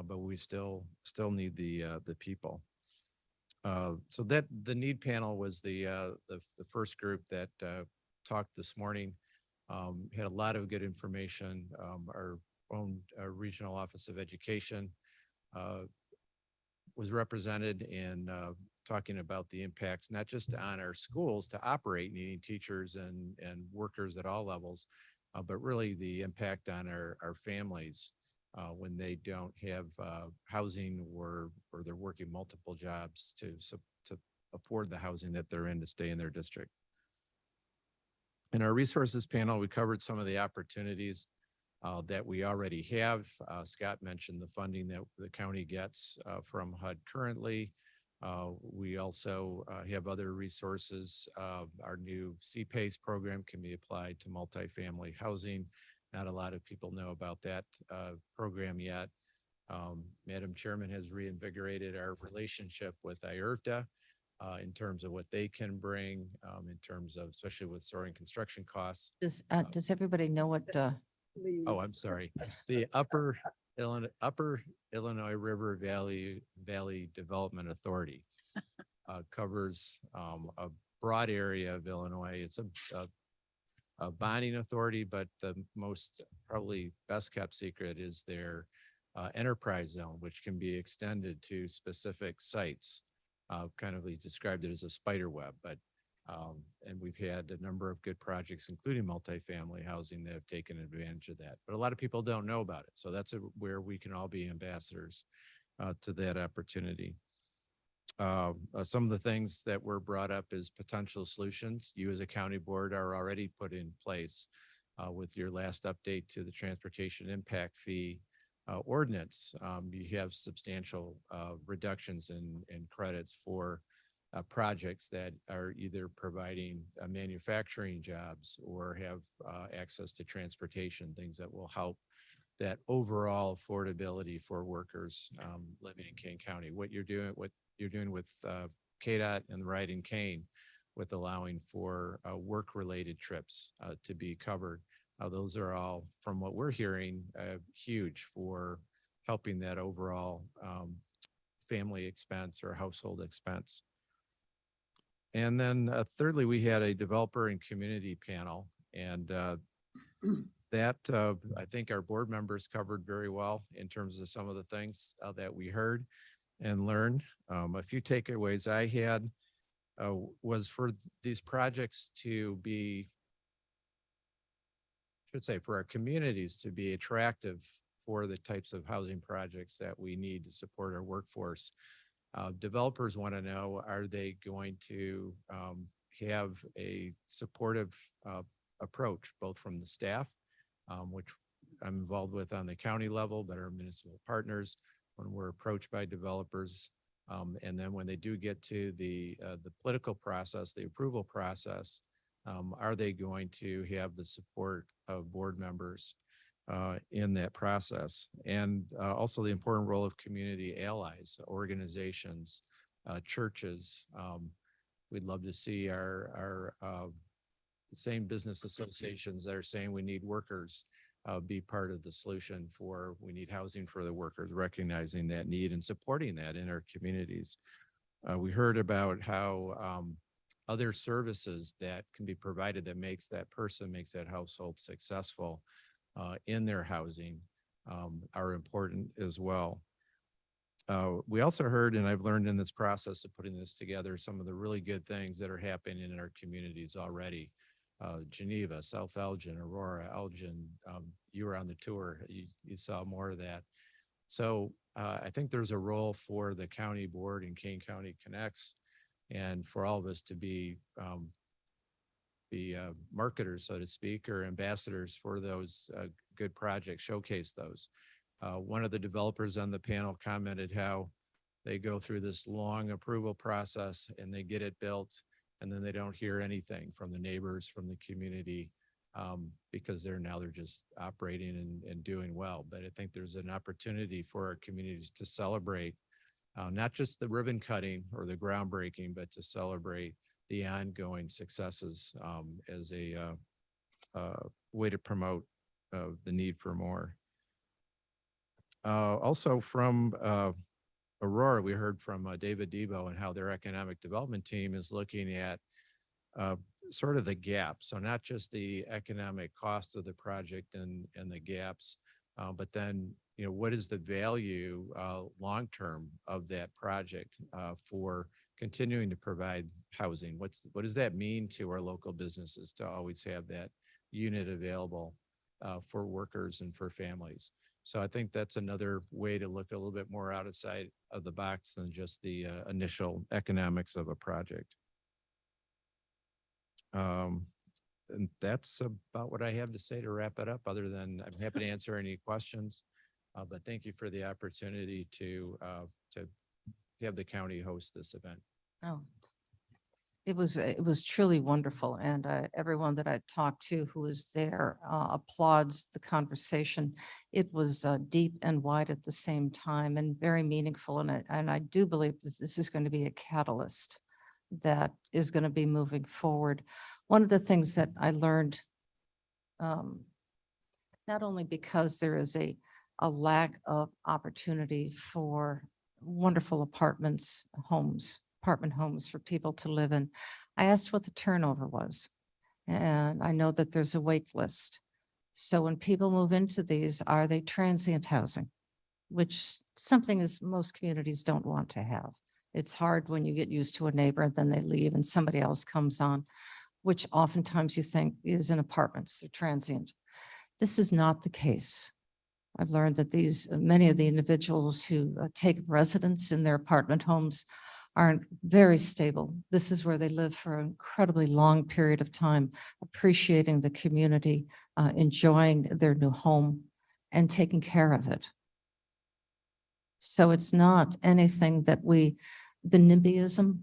but we still need the people. So that the need panel was the first group that talked this morning. Had a lot of good information. Our own regional office of education was represented in talking about the impacts, not just on our schools to operate, needing teachers and workers at all levels, but really the impact on our families when they don't have housing, or they're working multiple jobs to afford the housing that they're in to stay in their district. In our resources panel, we covered some of the opportunities that we already have. Scott mentioned the funding that the county gets from HUD currently. We also have other resources. Our new CPACE program can be applied to multifamily housing. Not a lot of people know about that program yet. Madam Chairman has reinvigorated our relationship with IRVDA in terms of what they can bring, in terms of, especially with soaring construction costs. Does everybody know what, Oh, I'm sorry. The Upper Illinois River Valley Development Authority covers a broad area of Illinois. It's a bonding authority, but the most probably best kept secret is their enterprise zone, which can be extended to specific sites. Kind of described it as a spider web, but and we've had a number of good projects, including multifamily housing, that have taken advantage of that. But a lot of people don't know about it. So that's where we can all be ambassadors to that opportunity. Some of the things that were brought up as potential solutions, you as a county board are already put in place with your last update to the transportation impact fee ordinance. You have substantial reductions in credits for projects that are either providing manufacturing jobs or have access to transportation, things that will help that overall affordability for workers living in Kane County. What you're doing with KDOT and the Ride and Kane, with allowing for work-related trips to be covered. Those are all, from what we're hearing, huge for helping that overall family expense or household expense. And then thirdly, we had a developer and community panel, and that I think our board members covered very well in terms of some of the things that we heard and learned. A few takeaways I had was for these projects to be, for our communities to be attractive for the types of housing projects that we need to support our workforce. Developers want to know, are they going to have a supportive approach, both from the staff, which I'm involved with on the county level, but our municipal partners, when we're approached by developers, and then when they do get to the political process, the approval process, are they going to have the support of board members in that process? And also the important role of community allies, organizations, churches. We'd love to see our the same business associations that are saying we need workers be part of the solution for, we need housing for the workers, recognizing that need and supporting that in our communities. We heard about how other services that can be provided that makes that household successful in their housing are important as well. We also heard, and I've learned in this process of putting this together, some of the really good things that are happening in our communities already. Geneva, South Elgin, Aurora, Elgin, you were on the tour, you saw more of that. So I think there's a role for the county board and Kane County Connects and for all of us to be marketers, so to speak, or ambassadors for those good projects, showcase those. One of the developers on the panel commented how they go through this long approval process and they get it built, and then they don't hear anything from the neighbors, from the community, because they're just operating and doing well. But I think there's an opportunity for our communities to celebrate not just the ribbon cutting or the groundbreaking, but to celebrate the ongoing successes as a way to promote the need for more. Also from Aurora, we heard from David Debo and how their economic development team is looking at sort of the gap. So not just the economic cost of the project and the gaps, but then, what is the value long-term of that project for continuing to provide housing? What does that mean to our local businesses to always have that unit available for workers and for families? So I think that's another way to look a little bit more outside of the box than just the initial economics of a project. And that's about what I have to say to wrap it up, other than I'm happy to answer any questions. But thank you for the opportunity to have the county host this event. Oh, it was truly wonderful. And everyone that I talked to who was there applauds the conversation. It was deep and wide at the same time and very meaningful. And I do believe that this is going to be a catalyst that is going to be moving forward. One of the things that I learned, not only because there is a lack of opportunity for wonderful apartment homes for people to live in. I asked what the turnover was, and I know that there's a wait list. So when people move into these, are they transient housing, which something is most communities don't want to have. It's hard when you get used to a neighbor and then they leave and somebody else comes on, which oftentimes you think is in apartments, they're transient. This is not the case. I've learned that many of the individuals who take residence in their apartment homes aren't very stable. This is where they live for an incredibly long period of time, appreciating the community, enjoying their new home and taking care of it. So it's not anything that the NIMBYism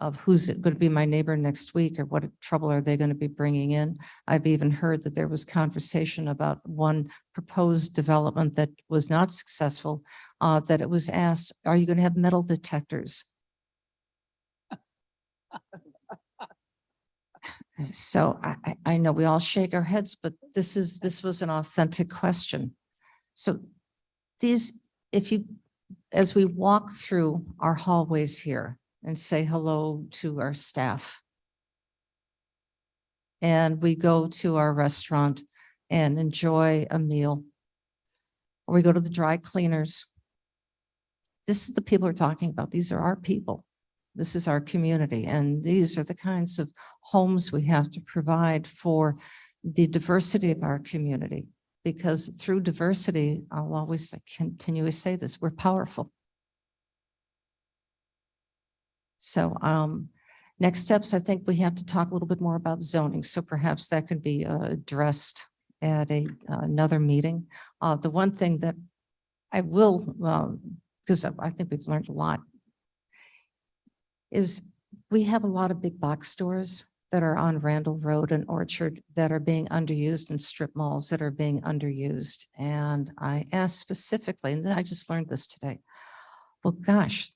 of who's going to be my neighbor next week or what trouble are they going to be bringing in. I've even heard that there was conversation about one proposed development that was not successful, that it was asked, are you going to have metal detectors? So I know we all shake our heads, but this was an authentic question. So as we walk through our hallways here and say hello to our staff, and we go to our restaurant and enjoy a meal, or we go to the dry cleaners, this is the people we're talking about. These are our people. This is our community. And these are the kinds of homes we have to provide for the diversity of our community. Because through diversity, I'll always continually say this, we're powerful. So next steps, I think we have to talk a little bit more about zoning. So perhaps that could be addressed at another meeting. The one thing that I will, because I think we've learned a lot, is we have a lot of big box stores that are on Randall Road and Orchard that are being underused, and strip malls that are being underused. And I asked specifically, and I just learned this today, well, gosh,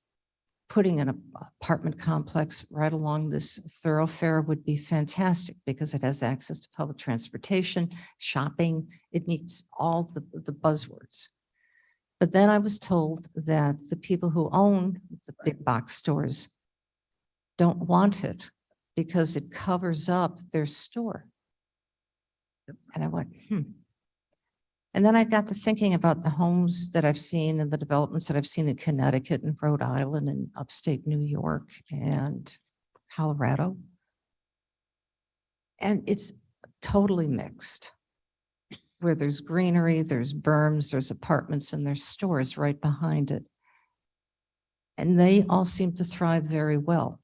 putting an apartment complex right along this thoroughfare would be fantastic because it has access to public transportation, shopping, it meets all the buzzwords. But then I was told that the people who own the big box stores don't want it because it covers up their store. And I went, And then I got to thinking about the homes that I've seen and the developments that I've seen in Connecticut and Rhode Island and upstate New York and Colorado. And it's totally mixed, where there's greenery, there's berms, there's apartments, and there's stores right behind it. And they all seem to thrive very well.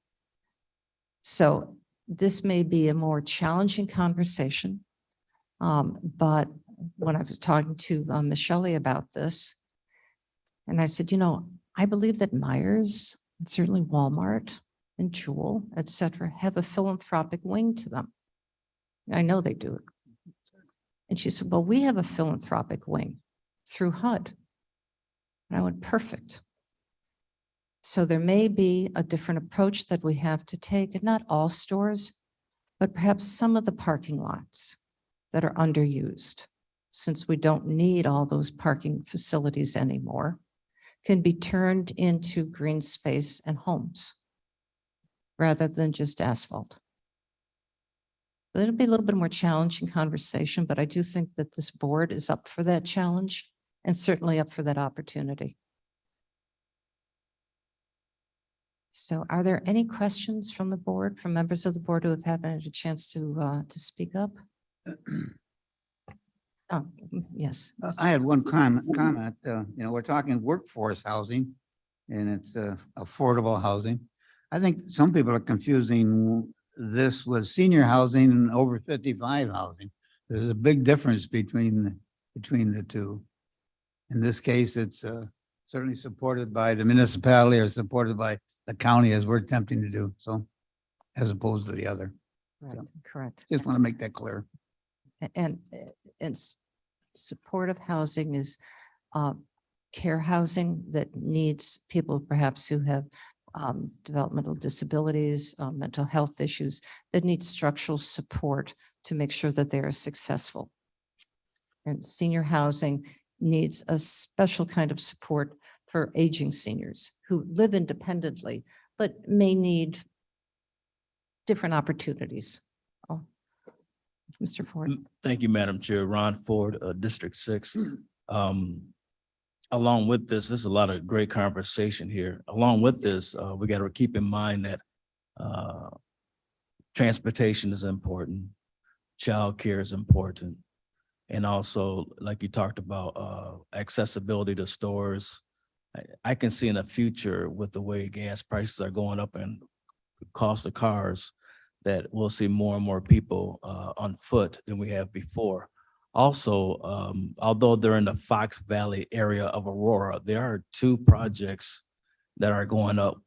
So this may be a more challenging conversation. But when I was talking to Ms. Shelley about this, and I said, I believe that Myers and certainly Walmart and Jewel, et cetera, have a philanthropic wing to them. I know they do. And she said, well, we have a philanthropic wing through HUD. And I went, perfect. So there may be a different approach that we have to take, and not all stores, but perhaps some of the parking lots that are underused, since we don't need all those parking facilities anymore, can be turned into green space and homes rather than just asphalt. It'll be a little bit more challenging conversation, but I do think that this board is up for that challenge and certainly up for that opportunity. So are there any questions from the board, from members of the board who have had a chance to speak up? Oh, yes. I had one comment, we're talking workforce housing and it's affordable housing. I think some people are confusing this with senior housing and over 55 housing. There's a big difference between the two. In this case, it's certainly supported by the municipality or supported by the county, as we're attempting to do. So as opposed to the other. Right, So, correct. just want to make that clear. And supportive housing is care housing that needs people perhaps who have developmental disabilities, mental health issues, that need structural support to make sure that they are successful. And senior housing needs a special kind of support for aging seniors who live independently, but may need different opportunities. Oh, Mr. Ford. Thank you, Madam Chair. Ron Ford, District 6. Along with this, there's a lot of great conversation here. Along with this, we got to keep in mind that transportation is important, childcare is important, and also, like you talked about, accessibility to stores. I can see in the future with the way gas prices are going up and cost of cars, that we'll see more and more people on foot than we have before. Also, although they're in the Fox Valley area of Aurora, there are 2 projects that are going up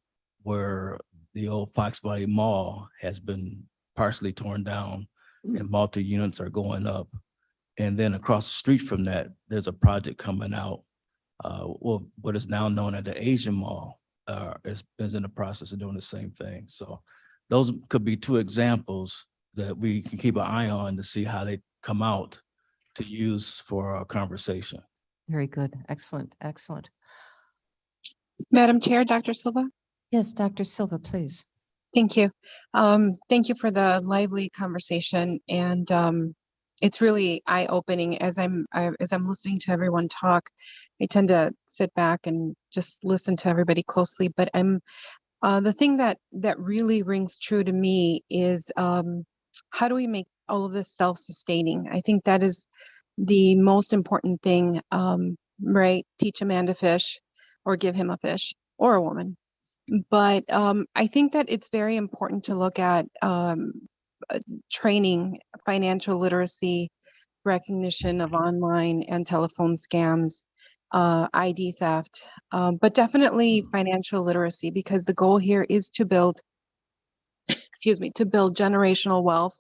where the old Fox Valley Mall has been partially torn down and multi-units are going up. And then across the street from that, there's a project coming out. Well, what is now known as the Asian Mall is in the process of doing the same thing. So those could be 2 examples that we can keep an eye on to see how they come out to use for our conversation. Very good. Excellent. Excellent. Madam Chair, Dr. Silva. Yes, Dr. Silva, please. Thank you. Thank you for the lively conversation. And it's really eye-opening as I'm listening to everyone talk. I tend to sit back and just listen to everybody closely, but the thing that really rings true to me is how do we make all of this self-sustaining? I think that is the most important thing, right? Teach a man to fish or give him a fish or a woman. But I think that it's very important to look at training, financial literacy, recognition of online and telephone scams, ID theft, but definitely financial literacy, because the goal here is to build, to build generational wealth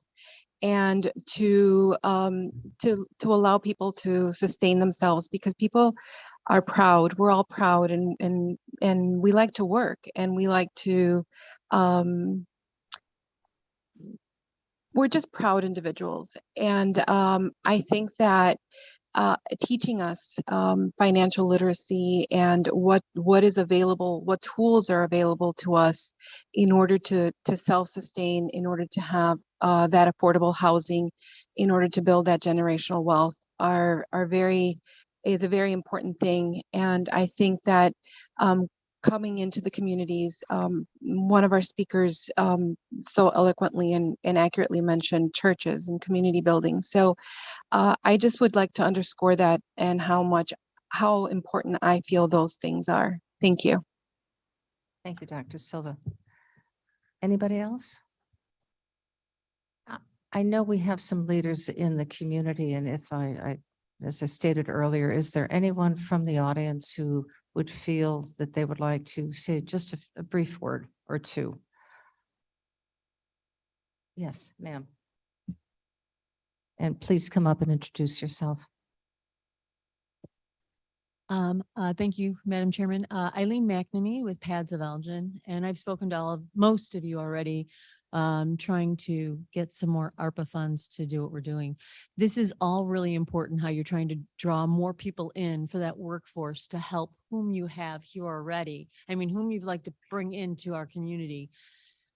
and to allow people to sustain themselves, because people are proud. We're all proud, and we like to work, and we like to we're just proud individuals. And I think that teaching us financial literacy and what is available, what tools are available to us in order to self-sustain, in order to have that affordable housing, in order to build that generational wealth is a very important thing. And I think that coming into the communities, one of our speakers so eloquently and accurately mentioned churches and community buildings. So I just would like to underscore that and how important I feel those things are. Thank you. Thank you, Dr. Silva. Anybody else? I know we have some leaders in the community, and if as I stated earlier, is there anyone from the audience who would feel that they would like to say just a brief word or two? Yes, ma'am. And please come up and introduce yourself. Thank you, Madam Chairman. Eileen McNamee with Pads of Elgin, and I've spoken to most of you already, trying to get some more ARPA funds to do what we're doing. This is all really important, how you're trying to draw more people in for that workforce to help whom you have here already. I mean, whom you'd like to bring into our community.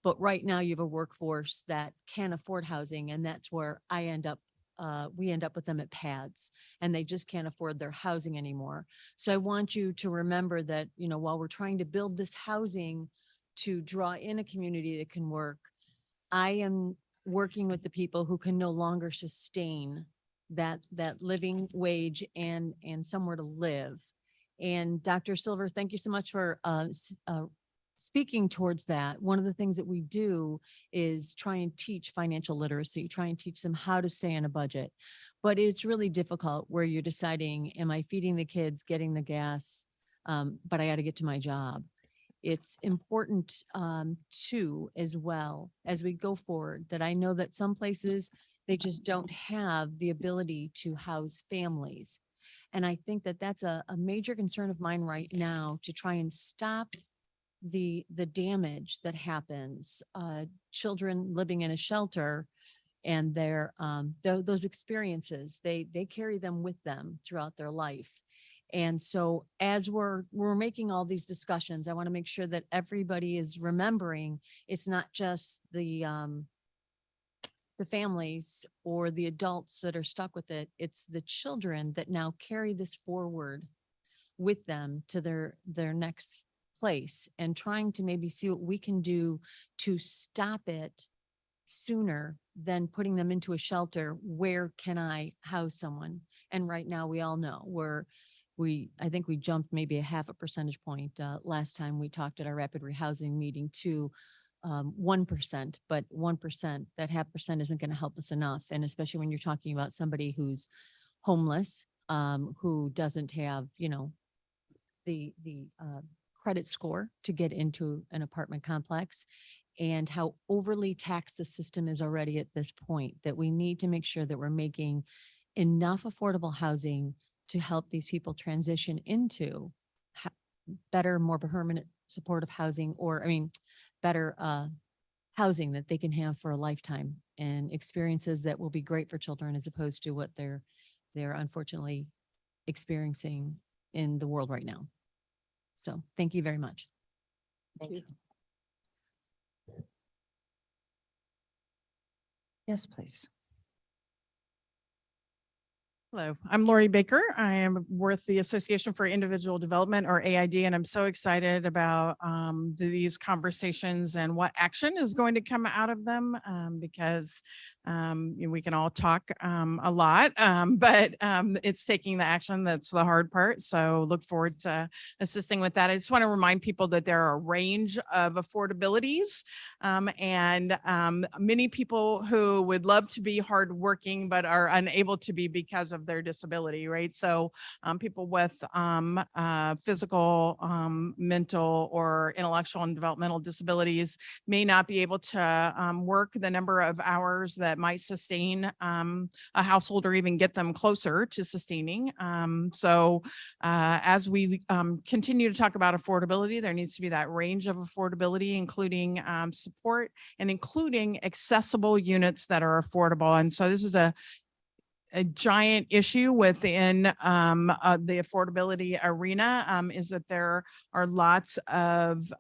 But right now you have a workforce that can't afford housing, and that's where we end up with them at pads, and they just can't afford their housing anymore. So I want you to remember that, you know, while we're trying to build this housing to draw in a community that can work, I am working with the people who can no longer sustain that living wage and somewhere to live. And Dr. Silver, thank you so much for speaking towards that. One of the things that we do is try and teach financial literacy, try and teach them how to stay on a budget. But it's really difficult where you're deciding, am I feeding the kids, getting the gas, but I got to get to my job. It's important too, as well, as we go forward, that I know that some places, they just don't have the ability to house families. And I think that that's a major concern of mine right now, to try and stop the damage that happens. Children living in a shelter, and their those experiences, they carry them with them throughout their life. And so as we're making all these discussions, I want to make sure that everybody is remembering it's not just the families or the adults that are stuck with it. It's the children that now carry this forward with them to their next place, and trying to maybe see what we can do to stop it sooner than putting them into a shelter. Where can I house someone? And right now we all know I think we jumped maybe a half a percentage point last time we talked at our rapid rehousing meeting to 1%, but 1%, that half percent isn't going to help us enough. And especially when you're talking about somebody who's homeless, who doesn't have, you know, the credit score to get into an apartment complex, and how overly taxed the system is already at this point, that we need to make sure that we're making enough affordable housing to help these people transition into better, more permanent supportive housing, or better housing that they can have for a lifetime, and experiences that will be great for children, as opposed to what they're unfortunately experiencing in the world right now. So thank you very much. Thank you. Yes, please. Hello, I'm Lori Baker. I am with the Association for Individual Development, or AID, and I'm so excited about these conversations and what action is going to come out of them, because we can all talk a lot, but it's taking the action that's the hard part. So look forward to assisting with that. I just want to remind people that there are a range of affordabilities, and many people who would love to be hardworking but are unable to be because of their disability, right? So people with physical, mental, or intellectual and developmental disabilities may not be able to work the number of hours that might sustain a household, or even get them closer to sustaining. So as we continue to talk about affordability, there needs to be that range of affordability, including support, and including accessible units that are affordable. And so this is a giant issue within the affordability arena, is that there are lots of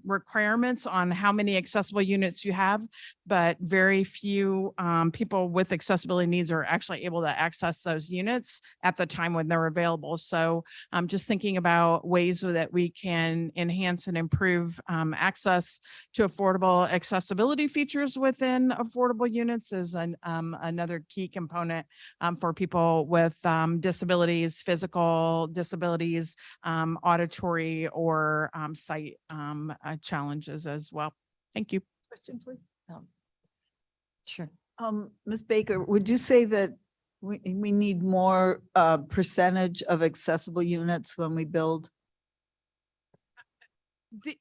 requirements on how many accessible units you have, but very few people with accessibility needs are actually able to access those units at the time when they're available. So I'm just thinking about ways that we can enhance and improve access to affordable accessibility features within affordable units is another key component for people with disabilities, physical disabilities, auditory, or sight challenges as well. Thank you. Question, please. Sure. Ms. Baker, would you say that we need more percentage of accessible units when we build?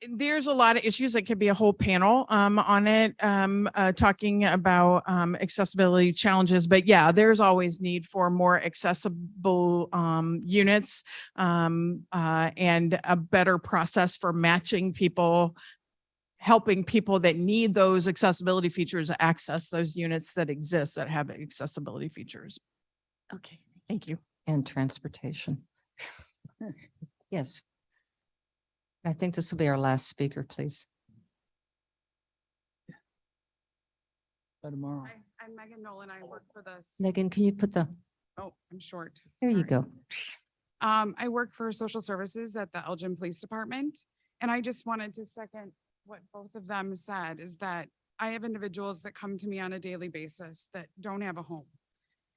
There's a lot of issues. It could be a whole panel on it, talking about accessibility challenges. But yeah, there's always need for more accessible units and a better process for matching people, helping people that need those accessibility features access those units that exist that have accessibility features. Okay. Thank you. And transportation. Yes. I think this will be our last speaker, please. By tomorrow. I'm Megan Nolan. I work for the. Megan, can you put the, Oh, I'm short. there you Sorry. go. I work for social services at the Elgin Police Department. And I just wanted to second what both of them said is that I have individuals that come to me on a daily basis that don't have a home.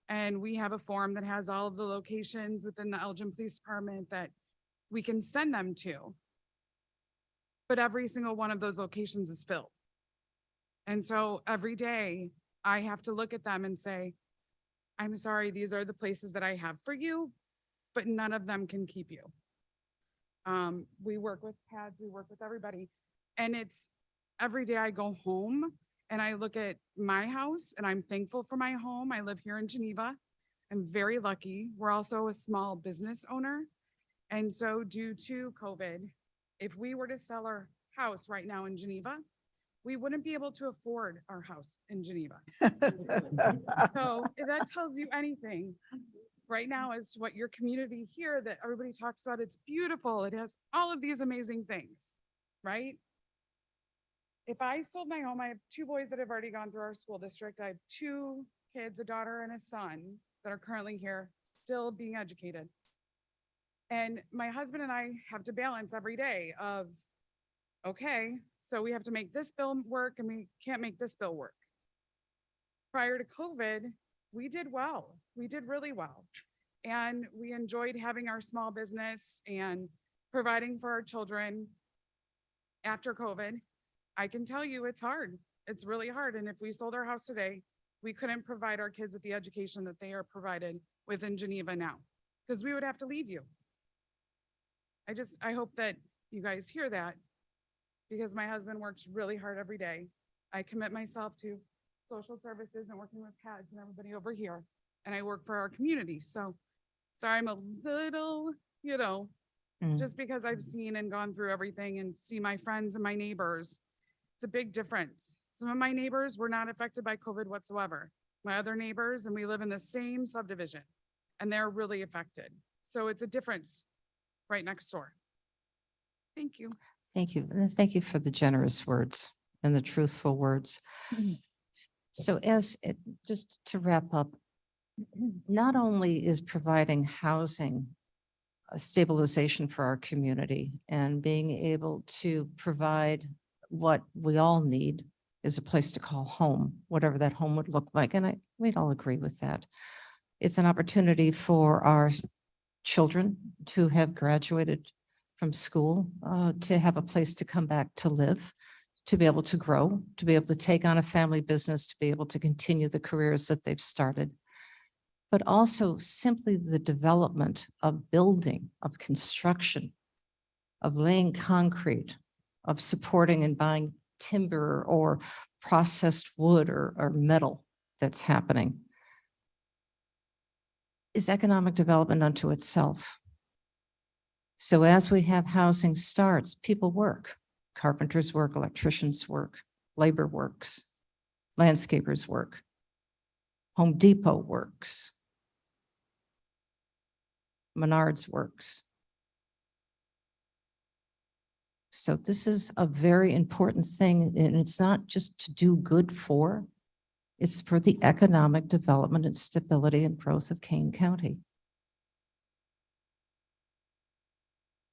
And we have a form that has all of the locations within the Elgin Police Department that we can send them to. But every single one of those locations is filled. And so every day I have to look at them and say, I'm sorry, these are the places that I have for you, but none of them can keep you. We work with pads, we work with everybody. And it's every day I go home and I look at my house and I'm thankful for my home. I live here in Geneva. I'm very lucky. We're also a small business owner. And so due to COVID, if we were to sell our house right now in Geneva, we wouldn't be able to afford our house in Geneva. So if that tells you anything right now as to what your community here that everybody talks about, it's beautiful. It has all of these amazing things, right? If I sold my home, I have 2 boys that have already gone through our school district. I have 2 kids, a daughter and a son that are currently here, still being educated. And my husband and I have to balance every day of, okay, so we have to make this bill work and we can't make this bill work. Prior to COVID, we did well. We did really well. And we enjoyed having our small business and providing for our children. After COVID, I can tell you it's hard. It's really hard. And if we sold our house today, we couldn't provide our kids with the education that they are provided within Geneva now, because we would have to leave you. I hope that you guys hear that, because my husband works really hard every day. I commit myself to social services and working with pads and everybody over here, and I work for our community. So sorry, I'm a little, just because I've seen and gone through everything and see my friends and my neighbors, it's a big difference. Some of my neighbors were not affected by COVID whatsoever. My other neighbors, and we live in the same subdivision, and they're really affected. So it's a difference right next door. Thank you. Thank you. And thank you for the generous words and the truthful words. So just to wrap up, not only is providing housing a stabilization for our community and being able to provide what we all need is a place to call home, whatever that home would look like. And we'd all agree with that. It's an opportunity for our children to have graduated from school, to have a place to come back to live, to be able to grow, to be able to take on a family business, to be able to continue the careers that they've started. But also simply the development of building, of construction, of laying concrete, of supporting and buying timber or processed wood or metal that's happening is economic development unto itself. So as we have housing starts, people work. Carpenters work, electricians work, labor works, landscapers work, Home Depot works, Menards works. So this is a very important thing, and it's not just to do good for, it's for the economic development and stability and growth of Kane County.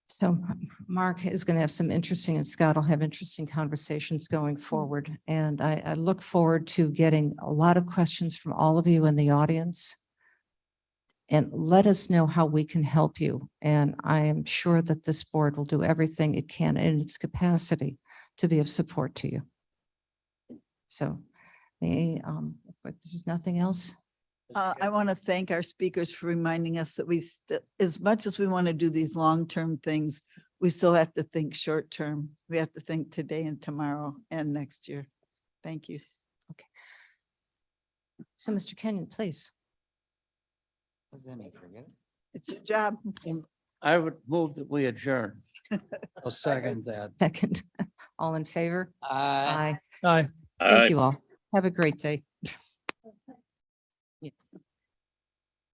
So Mark is going to have some interesting, and Scott will have interesting conversations going forward. And I look forward to getting a lot of questions from all of you in the audience. And let us know how we can help you. And I am sure that this board will do everything it can in its capacity to be of support to you. So But there's nothing else. I want to thank our speakers for reminding us that as much as we want to do these long-term things, we still have to think short-term. We have to think today and tomorrow and next year. Thank you. So Mr. Kenyon, please. It's your job. I would move that we adjourn. I'll second that. Second. All in favor? Aye. Aye. Thank you all. Have a great day. Yes.